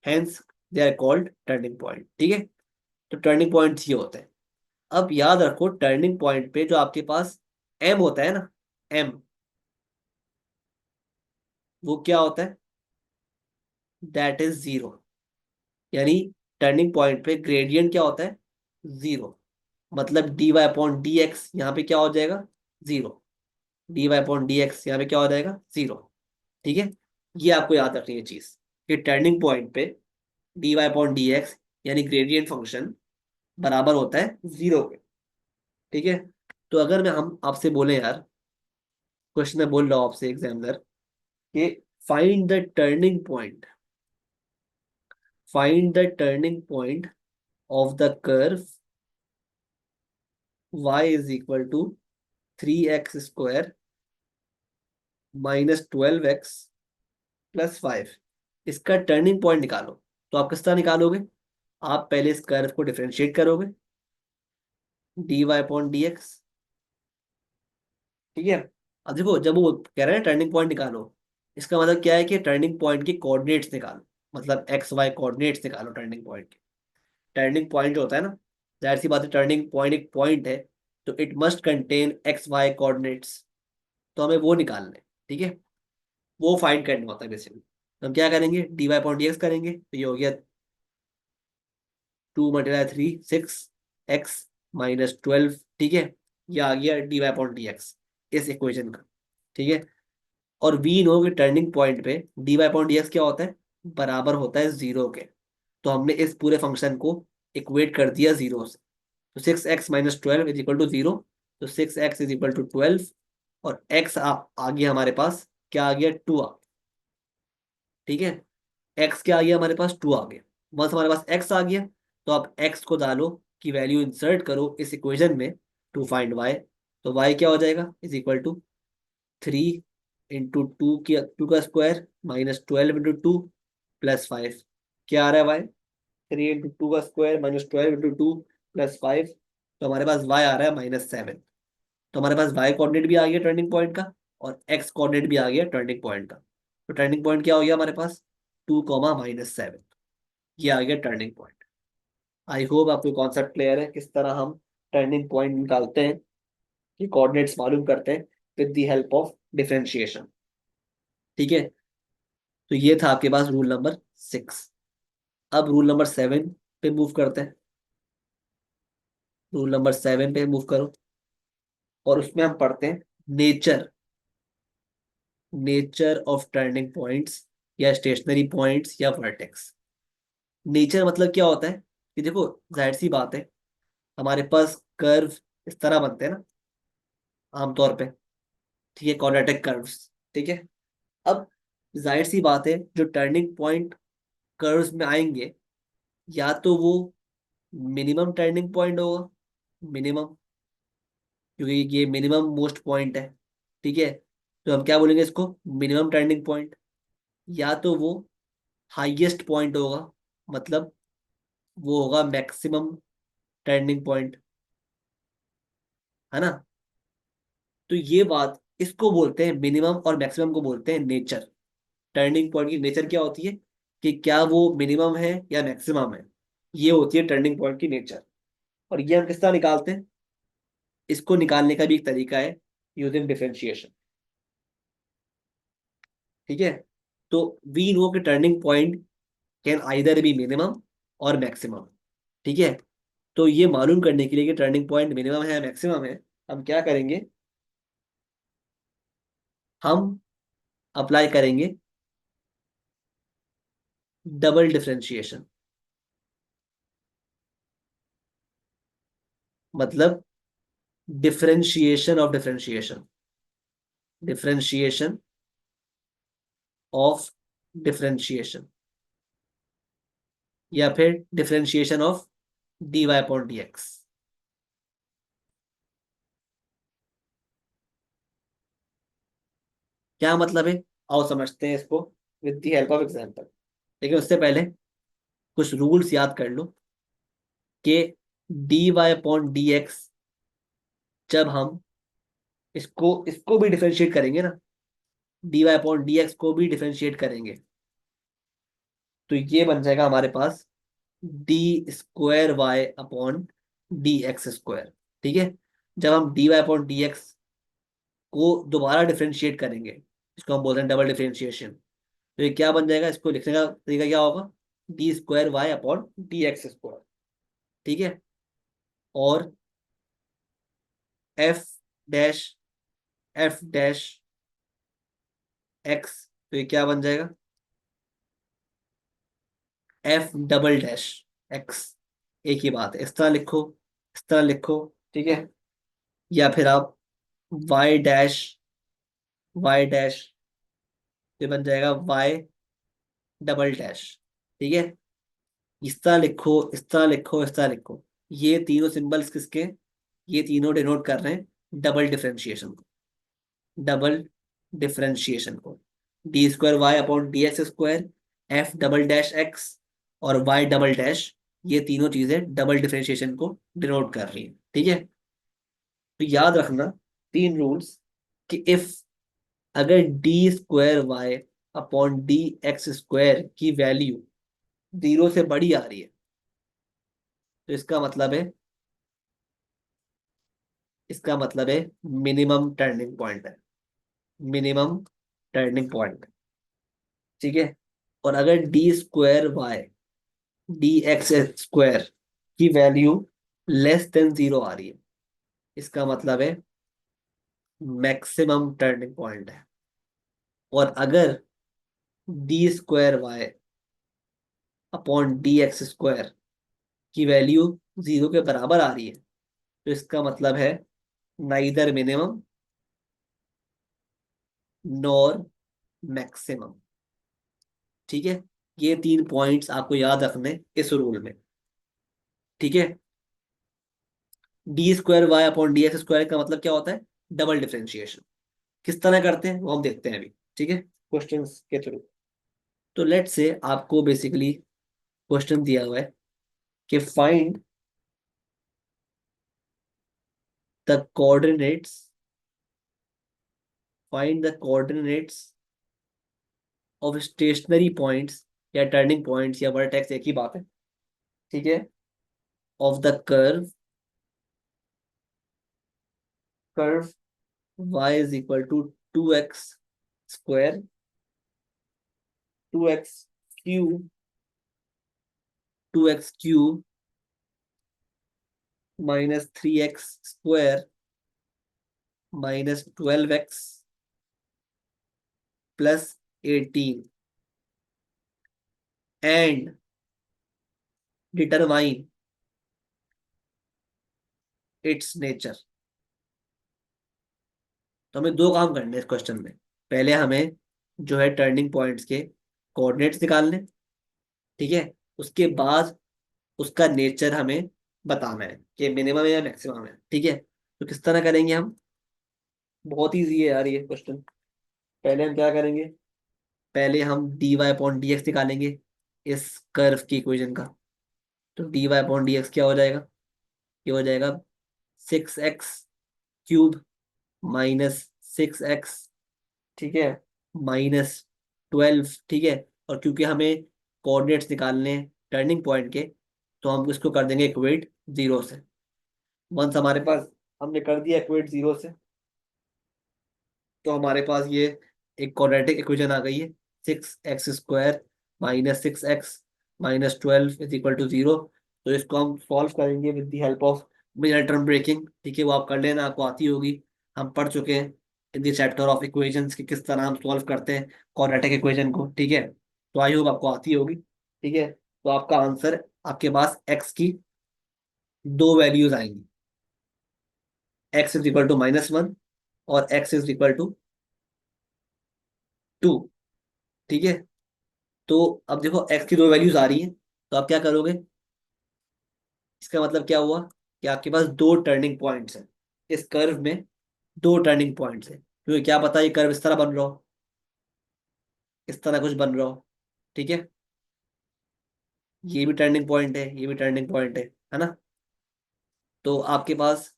hence they are called turning point. ठीक है, तो टर्निंग पॉइंट्स ये होते हैं। अब याद रखो, टर्निंग पॉइंट पे जो आपके पास एम होता है ना, एम, वो क्या होता है, दैट इज जीरो। यानी टर्निंग पॉइंट पे ग्रेडियंट क्या होता है, जीरो। मतलब D Y upon D X यहाँ पे क्या हो जाएगा, zero. D Y upon D X यहाँ पे क्या हो जाएगा, जीरो। ठीक है, ये आपको याद रखनी है चीज, कि टर्निंग पॉइंट पे D Y upon D X यानी ग्रेडियंट फंक्शन बराबर होता है जीरो के। ठीक है, तो अगर मैं हम आपसे बोले यार, क्वेश्चन में बोल रहा हूँ आपसे एग्जामिनर, कि find the turning point, find the turning point of the curve y is equal to 3x² minus 12x+5, इसका टर्निंग पॉइंट निकालो। तो आप किस तरह निकालोगे, आप पहले इस कर्व को डिफरेंशिएट करोगे, D Y upon D X. ठीक है, अब देखो, जब वो कह रहे हैं टर्निंग पॉइंट निकालो, इसका मतलब क्या है कि टर्निंग पॉइंट के कोऑर्डिनेट्स निकालो, मतलब एक्स वाई कोऑर्डिनेट्स निकालो टर्निंग पॉइंट के। टर्निंग पॉइंट जो होता है ना, जाहिर सी बात है, टर्निंग पॉइंट एक पॉइंट है, तो it must contain X Y coordinates, तो हमें वो निकालना है। ठीक है, वो फाइंड करना होता है बेसिकली। तो हम क्या करेंगे, D Y upon D X करेंगे, तो ये हो गया 2 × 3 6x - 12। ठीक है, ये आ गया D Y upon D X इस इक्वेशन का। ठीक है, और वी नो कि टर्निंग पॉइंट पे D Y upon D x क्या होता है, बराबर होता है जीरो के। तो हमने इस पूरे फंक्शन को इक्वेट कर दिया जीरो से। तो 6x - 12 is equal to zero, तो 6x इज इक्वल टू 12, और x आ गया हमारे पास, क्या आ गया, 2 आ। ठीक है, x क्या आ गया हमारे पास, 2 आ गया। बस हमारे पास x आ गया, तो आप x को डालो की वैल्यू इंसर्ट करो इस इक्वेशन में टू फाइंड y। तो y क्या हो जाएगा, इज इक्वल टू 3 × 2 की 2 का स्क्वायर -12 × 2 +5। क्या आ रहा है y, 3 × 2 का स्क्वायर -12 × 2 +5, तो हमारे पास y आ रहा है -7। तो हमारे पास y कोऑर्डिनेट भी आ गया टर्निंग पॉइंट का, और x कोऑर्डिनेट भी आ गया टर्निंग पॉइंट का। तो टर्निंग पॉइंट क्या हो गया हमारे पास, 2, -7, ये आ गया टर्निंग पॉइंट। आई होप आपको कॉन्सेप्ट क्लियर है, किस तरह हम टर्निंग पॉइंट निकालते हैं, कि कोऑर्डिनेट्स मालूम करते हैं with the help of differentiation. ठीक है, तो ये था आपके पास रूल नंबर 6। अब रूल नंबर 7 पे मूव करते हैं। रूल नंबर 7 पे मूव करो, और उसमें हम पढ़ते हैं nature, nature of turning points या स्टेशनरी पॉइंट्स या वर्टेक्स। नेचर मतलब क्या होता है, कि देखो, जाहिर सी बात है, हमारे पास कर्व इस तरह बनते हैं ना आमतौर पे, ठीक है, क्वाड्रेटिक कर्व्स। ठीक है, अब जाहिर सी बात है, जो टर्निंग पॉइंट कर्व्स में आएंगे, या तो वो मिनिमम टर्निंग पॉइंट होगा, मिनिमम, क्योंकि ये मिनिमम मोस्ट पॉइंट है। ठीक है, तो हम क्या बोलेंगे इसको, मिनिमम टर्निंग पॉइंट। या तो वो हाईएस्ट पॉइंट होगा, मतलब वो होगा मैक्सिमम टर्निंग पॉइंट, है ना। तो ये बात इसको बोलते हैं मिनिमम, और मैक्सिमम को बोलते हैं नेचर। टर्निंग पॉइंट की नेचर क्या होती है, कि क्या वो मिनिमम है या मैक्सिमम है, ये होती है टर्निंग पॉइंट की नेचर। और ये हम किस तरह निकालते हैं, इसको निकालने का भी एक तरीका है, यूजिंग डिफरेंशिएशन। ठीक है। तो वी नो कि turning point can either B minimum और मैक्सिमम। ठीक है। तो ये मालूम करने के लिए कि टर्निंग पॉइंट मिनिमम है या मैक्सिमम है, हम क्या करेंगे, हम अप्लाई करेंगे डबल डिफरेंशिएशन। मतलब differentiation of differentiation, differentiation of differentiation, या फिर differentiation of D Y upon D x. क्या मतलब है, आओ समझते हैं इसको with the help of example. लेकिन उससे पहले कुछ रूल्स याद कर लो कि D Y upon D X, जब हम इसको इसको भी डिफरेंशिएट करेंगे ना, D Y upon D X को भी डिफरेंशिएट करेंगे, तो ये बन जाएगा हमारे पास D square Y upon D X square. ठीक है। जब हम D Y upon D X को दोबारा डिफरेंशिएट करेंगे, इसको हम बोलते हैं डबल डिफरेंशिएशन, तो ये क्या बन जाएगा, इसको लिखने का तरीका क्या होगा, D square Y upon D X square. ठीक है। और F dash, F dash X, तो ये क्या बन जाएगा, एफ डबल डैश एक्स। एक ही बात है, इस तरह लिखो, इस तरह लिखो। ठीक है। या फिर आप वाई डैश, वाई डैश, ये बन जाएगा वाई डबल डैश। ठीक है। इस तरह लिखो, इस तरह लिखो, इस तरह लिखो। ये तीनों सिंबल्स किसके, ये तीनों डिनोट कर रहे हैं डबल डिफरेंशिएशन को, डबल डिफरेंशिएशन को। D square Y upon D X square, F double dash X, और वाई डबल डैश, ये तीनों चीजें डबल डिफरेंशिएशन को डिनोट कर रही हैं। ठीक है। तो याद रखना तीन रूल्स, कि इफ, अगर D square Y upon D X square की वैल्यू जीरो से बड़ी आ रही है, तो इसका मतलब है, इसका मतलब है मिनिमम टर्निंग पॉइंट है, मिनिमम टर्निंग पॉइंट। ठीक है। और अगर D square Y D X square की वैल्यू लेस देन जीरो आ रही है, इसका मतलब है मैक्सिमम टर्निंग पॉइंट है। और अगर D square Y upon D X square की वैल्यू जीरो के बराबर आ रही है, तो इसका मतलब है नाइदर मिनिमम नॉर मैक्सिमम। ठीक है। ये तीन पॉइंट्स आपको याद रखने इस रूल में। ठीक है। D square Y upon D X square का मतलब क्या होता है, डबल डिफरेंशिएशन। किस तरह करते हैं वो हम देखते हैं अभी। ठीक है, क्वेश्चंस के थ्रू। तो लेट से आपको बेसिकली क्वेश्चन दिया हुआ है कि find the coordinates, find the coordinates of stationary points, या टर्निंग पॉइंट्स या वर्टेक्स एक ही बात है। ठीक है। Of the curve, curve y is equal to 2x square, 2x cube, 2x cube minus 3x square minus 12x plus 18, and determine its nature. तो हमें दो काम करने हैं इस क्वेश्चन में। पहले हमें जो है टर्निंग पॉइंट्स के कोऑर्डिनेट्स निकालने। ठीक है। उसके बाद उसका नेचर हमें बताना है कि मिनिमम है या मैक्सिमम है। ठीक है। तो किस तरह करेंगे हम, बहुत ईजी है यार ये क्वेश्चन। पहले हम क्या करेंगे, पहले हम D Y upon D x निकालेंगे इस कर्व की इक्वेशन का। तो d Y upon D x क्या हो जाएगा, ये हो जाएगा 6x क्यूब माइनस 6x, ठीक है, -12, ठीक है। और क्योंकि हमें कोऑर्डिनेट्स निकालने टर्निंग पॉइंट के, तो हम इसको कर देंगे इक्वेट जीरो से। वंस हमारे पास हमने कर दिया इक्वेट जीरो से, तो हमारे पास ये एक क्वाड्रेटिक इक्वेशन आ गई है। 6x² -6x -12 = 0। तो इसको हम सॉल्व करेंगे with the help of minor term breaking, ठीक है। वो आप कर लेना, आपको आती होगी, हम पढ़ चुके हैं in the chapter of equations कि किस तरह हम सॉल्व करते हैं क्वाड्रेटिक इक्वेशन को, ठीक है। तो आई होप आपको आती होगी, ठीक है। तो आपका आंसर, आपके पास x की दो वैल्यूज आएंगी, x = -1 और x = 2, ठीक है। तो अब देखो x की दो वैल्यूज आ रही हैं, तो आप क्या करोगे? इसका मतलब क्या हुआ कि आपके पास दो टर्निंग पॉइंट्स हैं इस कर्व में, दो टर्निंग पॉइंट्स हैं, क्योंकि क्या पता ये कर्व इस तरह बन रहा हो, इस तरह कुछ बन रहा हो, ठीक है। ये भी टर्निंग पॉइंट है, ये भी टर्निंग पॉइंट है ना। तो आपके पास,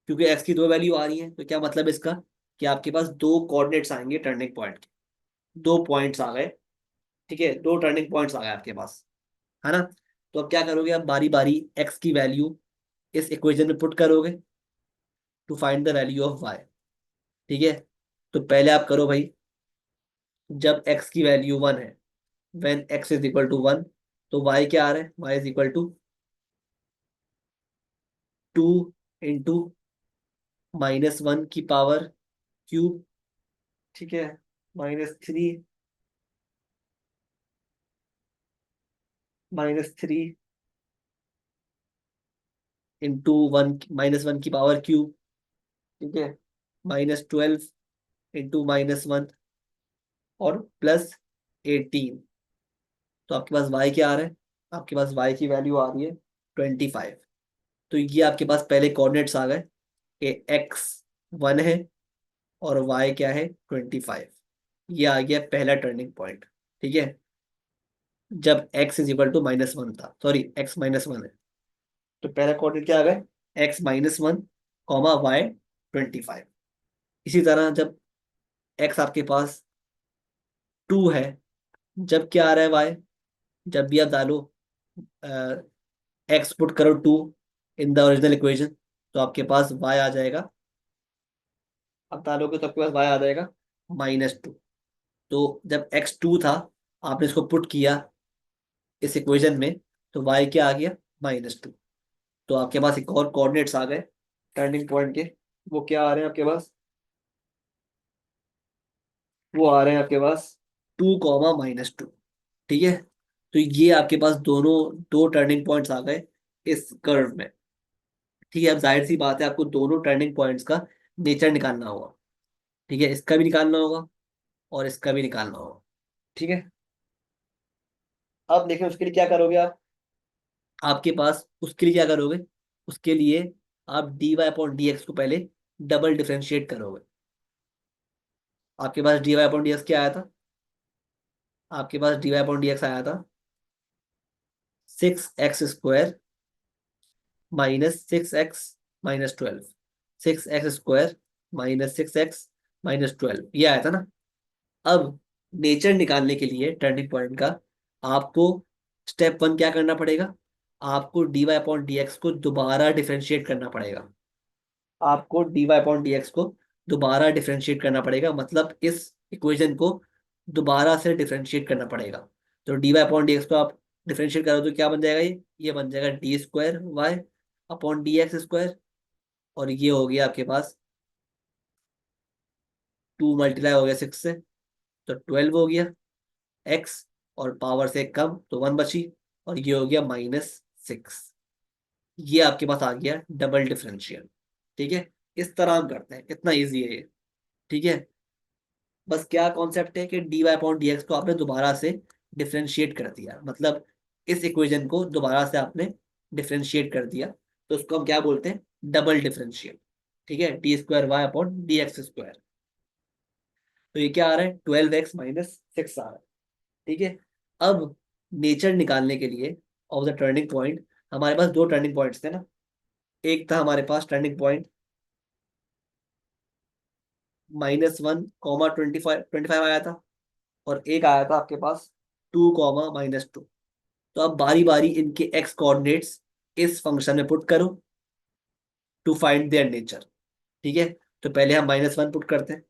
क्योंकि x की दो वैल्यू आ रही है, तो क्या मतलब इसका कि आपके पास दो कोऑर्डिनेट्स आएंगे टर्निंग पॉइंट के, दो पॉइंट्स आ गए, ठीक है, दो टर्निंग पॉइंट्स आ गए आपके पास, है ना। तो अब क्या करोगे? आप बारी बारी x की वैल्यू इस इक्वेशन में पुट करोगे to find the value of y, ठीक है। तो पहले आप करो भाई, जब x की वैल्यू 1 है, व्हेन x = 1, तो y क्या आ रहा है? y = 2 × -1 की पावर क्यूब, ठीक है, -3 -1 की पावर क्यूब, ठीक है, -12 × -1 और +18। तो आपके पास y क्या आ रहा है? आपके पास y की वैल्यू आ रही है 25। तो ये आपके पास पहले कोऑर्डिनेट्स आ गए कि x 1 है और y क्या है? 25। ये आ गया पहला टर्निंग पॉइंट, ठीक है, जब x = -1 था, सॉरी x -1 है। तो पहला कोऑर्डिनेट क्या आ गया? x-1, y 25। इसी तरह जब x आपके पास 2 है, जब क्या आ रहा है y? जब भी आप डालो, x पुट करो 2 इन द ओरिजिनल इक्वेशन, तो आपके पास y आ जाएगा। अब डालोगे तो आपके पास y आ जाएगा -2। तो जब x 2 था, आपने इसको पुट किया इस इक्वेशन में, तो y क्या आ गया? -2। तो आपके पास एक और कोऑर्डिनेट्स आ गए टर्निंग पॉइंट के। वो क्या आ रहे हैं आपके पास? वो आ रहे हैं आपके पास 2, -2, ठीक है। तो ये आपके पास दोनों दो टर्निंग पॉइंट्स आ गए इस कर्व में, ठीक है। अब जाहिर सी बात है, आपको दोनों टर्निंग पॉइंट्स का नेचर निकालना होगा, ठीक है, इसका भी निकालना होगा और इसका भी निकालना होगा, ठीक है। अब देखिए उसके लिए क्या करोगे आप? आपके पास उसके लिए क्या करोगे? उसके लिए आप dy/dx को पहले डबल डिफरेंशिएट करोगे। आपके पास dy/dx क्या आया था? आपके पास dy/dx आया था 6x² -6x -12, 6x² -6x -12, ये आया था ना। अब नेचर निकालने के लिए टर्निंग पॉइंट का, आपको स्टेप 1 क्या करना पड़ेगा? आपको dy/dx को दोबारा डिफरेंशिएट करना पड़ेगा। आपको dy/dx को दोबारा डिफरेंशिएट करना पड़ेगा, मतलब इस इक्वेशन को दोबारा से डिफरेंशिएट करना पड़ेगा। तो dy/dx को आप डिफरेंशिएट करो तो क्या बन जाएगा? ये बन जाएगा d² y/dx²। और ये हो गया आपके पास 2 मल्टीप्लाई हो गया 6 से, तो 12 हो गया x, और पावर से कम तो 1 बची, और ये हो गया -6। ये आपके पास आ गया डबल डिफरेंशियल, ठीक है। इस तरह हम करते हैं, कितना इजी है ये, ठीक है। बस क्या कॉन्सेप्ट है कि dy/dx को आपने दोबारा से डिफरेंशिएट कर दिया, मतलब इस इक्वेशन को दोबारा से आपने डिफरेंशिएट कर दिया, तो उसको हम क्या बोलते हैं? डबल डिफरेंशियल, ठीक है, d²y/dx²। तो ये क्या आ रहा है? 12x - 6 आ रहा है, ठीक है। अब नेचर निकालने के लिए ऑफ द टर्निंग पॉइंट, हमारे पास दो टर्निंग पॉइंट्स थे ना। एक था हमारे पास टर्निंग पॉइंट -1, 25 आया था, और एक आया था आपके पास 2, -2। तो अब बारी बारी इनके एक्स कोऑर्डिनेट्स इस फंक्शन में पुट करो टू फाइंड देयर नेचर। ठीक है, तो पहले हम -1 पुट करते हैं।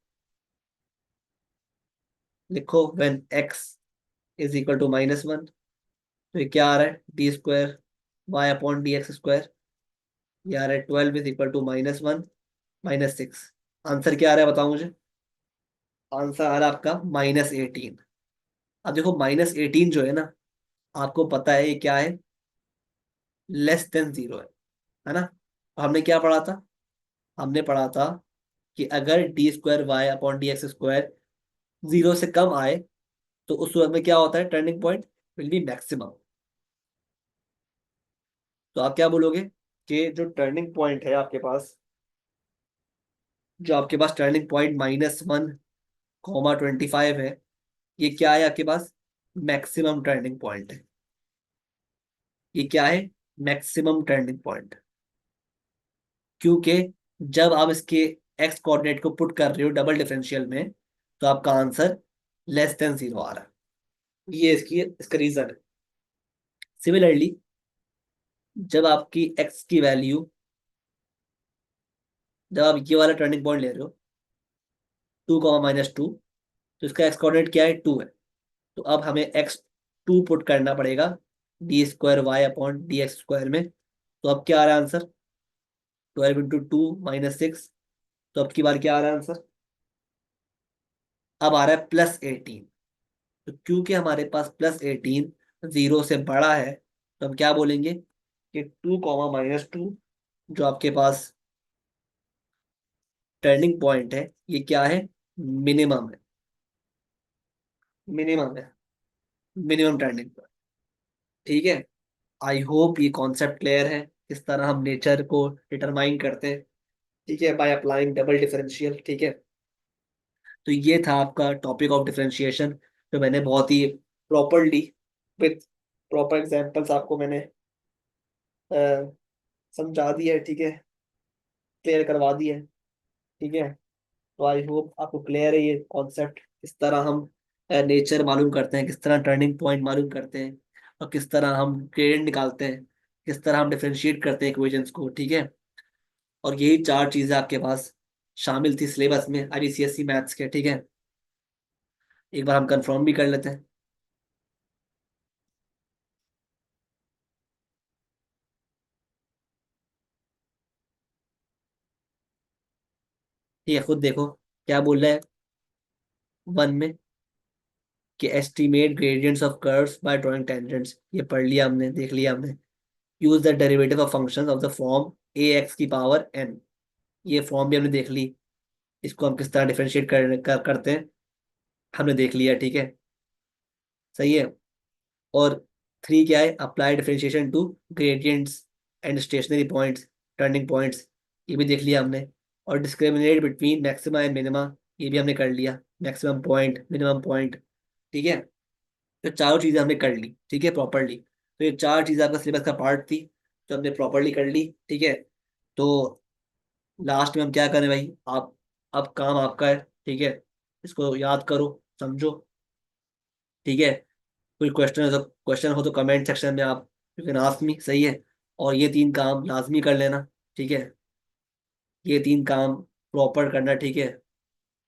लिखो when x is equal to -1, तो ये क्या आ रहा है, d² y/dx²। ये आ रहा है 12 इज इक्वल टू -1 -6। आंसर क्या आ रहा है बताओ मुझे। आंसर आ रहा है आपका -18। अब देखो -18 जो है ना, आपको पता है ये क्या है, <<0 है ना। हमने क्या पढ़ा था, हमने पढ़ा था कि अगर d² y/dx² 0 से कम आए, तो उस वक्त में क्या होता है, turning point will be maximum. तो आप क्या बोलोगे कि जो टर्निंग पॉइंट है आपके पास, जो आपके पास टर्निंग पॉइंट -1, 25 है, ये क्या है आपके पास, मैक्सिमम टर्निंग पॉइंट है। ये क्या है, मैक्सिमम टर्निंग पॉइंट। क्योंकि जब आप इसके एक्स कोऑर्डिनेट को पुट कर रहे हो डबल डिफरेंशियल में, तो आपका आंसर <<0 आ रहा है। ये इसका रीजन है। सिमिलरली, जब आपकी एक्स की वैल्यू, जब आप ये वाला टर्निंग पॉइंट ले रहे हो 2, -2, तो इसका एक्स कोऑर्डिनेट क्या है, 2 है। तो अब हमें x2 पुट करना पड़ेगा d² y/dx² में। तो अब क्या आ रहा है आंसर, 12 × 2 - 6। तो अब की बार क्या आ रहा है आंसर, अब आ रहा है +18। तो क्योंकि हमारे पास +18 0 से बड़ा है, तो हम क्या बोलेंगे कि 2, -2 जो आपके पास टर्निंग पॉइंट है, ये क्या है, मिनिमम है। मिनिमम है, मिनिमम टर्निंग पॉइंट। ठीक है। आई होप ये कॉन्सेप्ट क्लियर है, किस तरह हम नेचर को डिटरमाइन करते हैं। ठीक है, बाय अप्लाइंग डबल डिफरेंशियल। ठीक है, तो ये था आपका टॉपिक ऑफ डिफरेंशिएशन, जो मैंने बहुत ही प्रॉपरली विथ प्रॉपर एग्जांपल्स आपको मैंने अ, समझा दिया है। ठीक है, क्लियर करवा दिया है। ठीक है, तो आई होप आपको क्लियर है ये कॉन्सेप्ट, किस तरह हम नेचर मालूम करते हैं, किस तरह टर्निंग पॉइंट मालूम करते हैं, और किस तरह हम ग्रेडियंट निकालते हैं, किस तरह हम डिफरेंशिएट करते हैं इक्वेशंस को। ठीक है, और यही 4 चीजें आपके पास शामिल थी सिलेबस में IBCSE मैथ्स के। ठीक है, एक बार हम कंफर्म भी कर लेते हैं। ठीक है, खुद देखो क्या बोल रहा है 1 में, कि estimate gradients of curves by drawing tangents. ये पढ़ लिया हमने, देख लिया हमने। Use the derivative of functions of the form ax⁻n। ये फॉर्म भी हमने देख ली। इसको हम किस तरह डिफरेंशिएट करते हैं, हमने देख लिया। ठीक है, सही है। और 3 क्या है, apply differentiation to gradients and stationary points, turning points, ये भी देख लिया हमने। और discriminate between maxima and minima, ये भी हमने कर लिया, मैक्सिमम पॉइंट, मिनिमम पॉइंट। ठीक है, तो चारों चीज़ें हमने कर ली। ठीक है, प्रॉपरली। तो ये 4 चीज़ें आपका सिलेबस का पार्ट थी, जो हमने प्रॉपरली कर ली। ठीक है, तो लास्ट में हम क्या करें भाई, आप, अब काम आपका है। ठीक है, इसको याद करो, समझो। ठीक है, कोई क्वेश्चन हो तो कमेंट सेक्शन में आप यू कैन आस्क मी। सही है, और ये 3 काम लाजमी कर लेना। ठीक है, ये 3 काम प्रॉपर करना। ठीक है,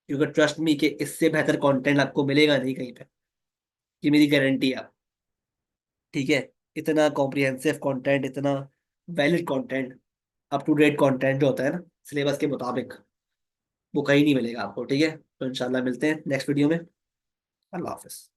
क्योंकि ट्रस्ट मी कि इससे बेहतर कंटेंट आपको मिलेगा नहीं कहीं पे, ये मेरी गारंटी है। ठीक है, इतना कॉम्प्रिहेंसिव कंटेंट, इतना valid content, up to date content जो होता है ना सिलेबस के मुताबिक, वो कहीं नहीं मिलेगा आपको। ठीक है, तो इंशाल्लाह मिलते हैं नेक्स्ट वीडियो में। अल्लाह हाफिज।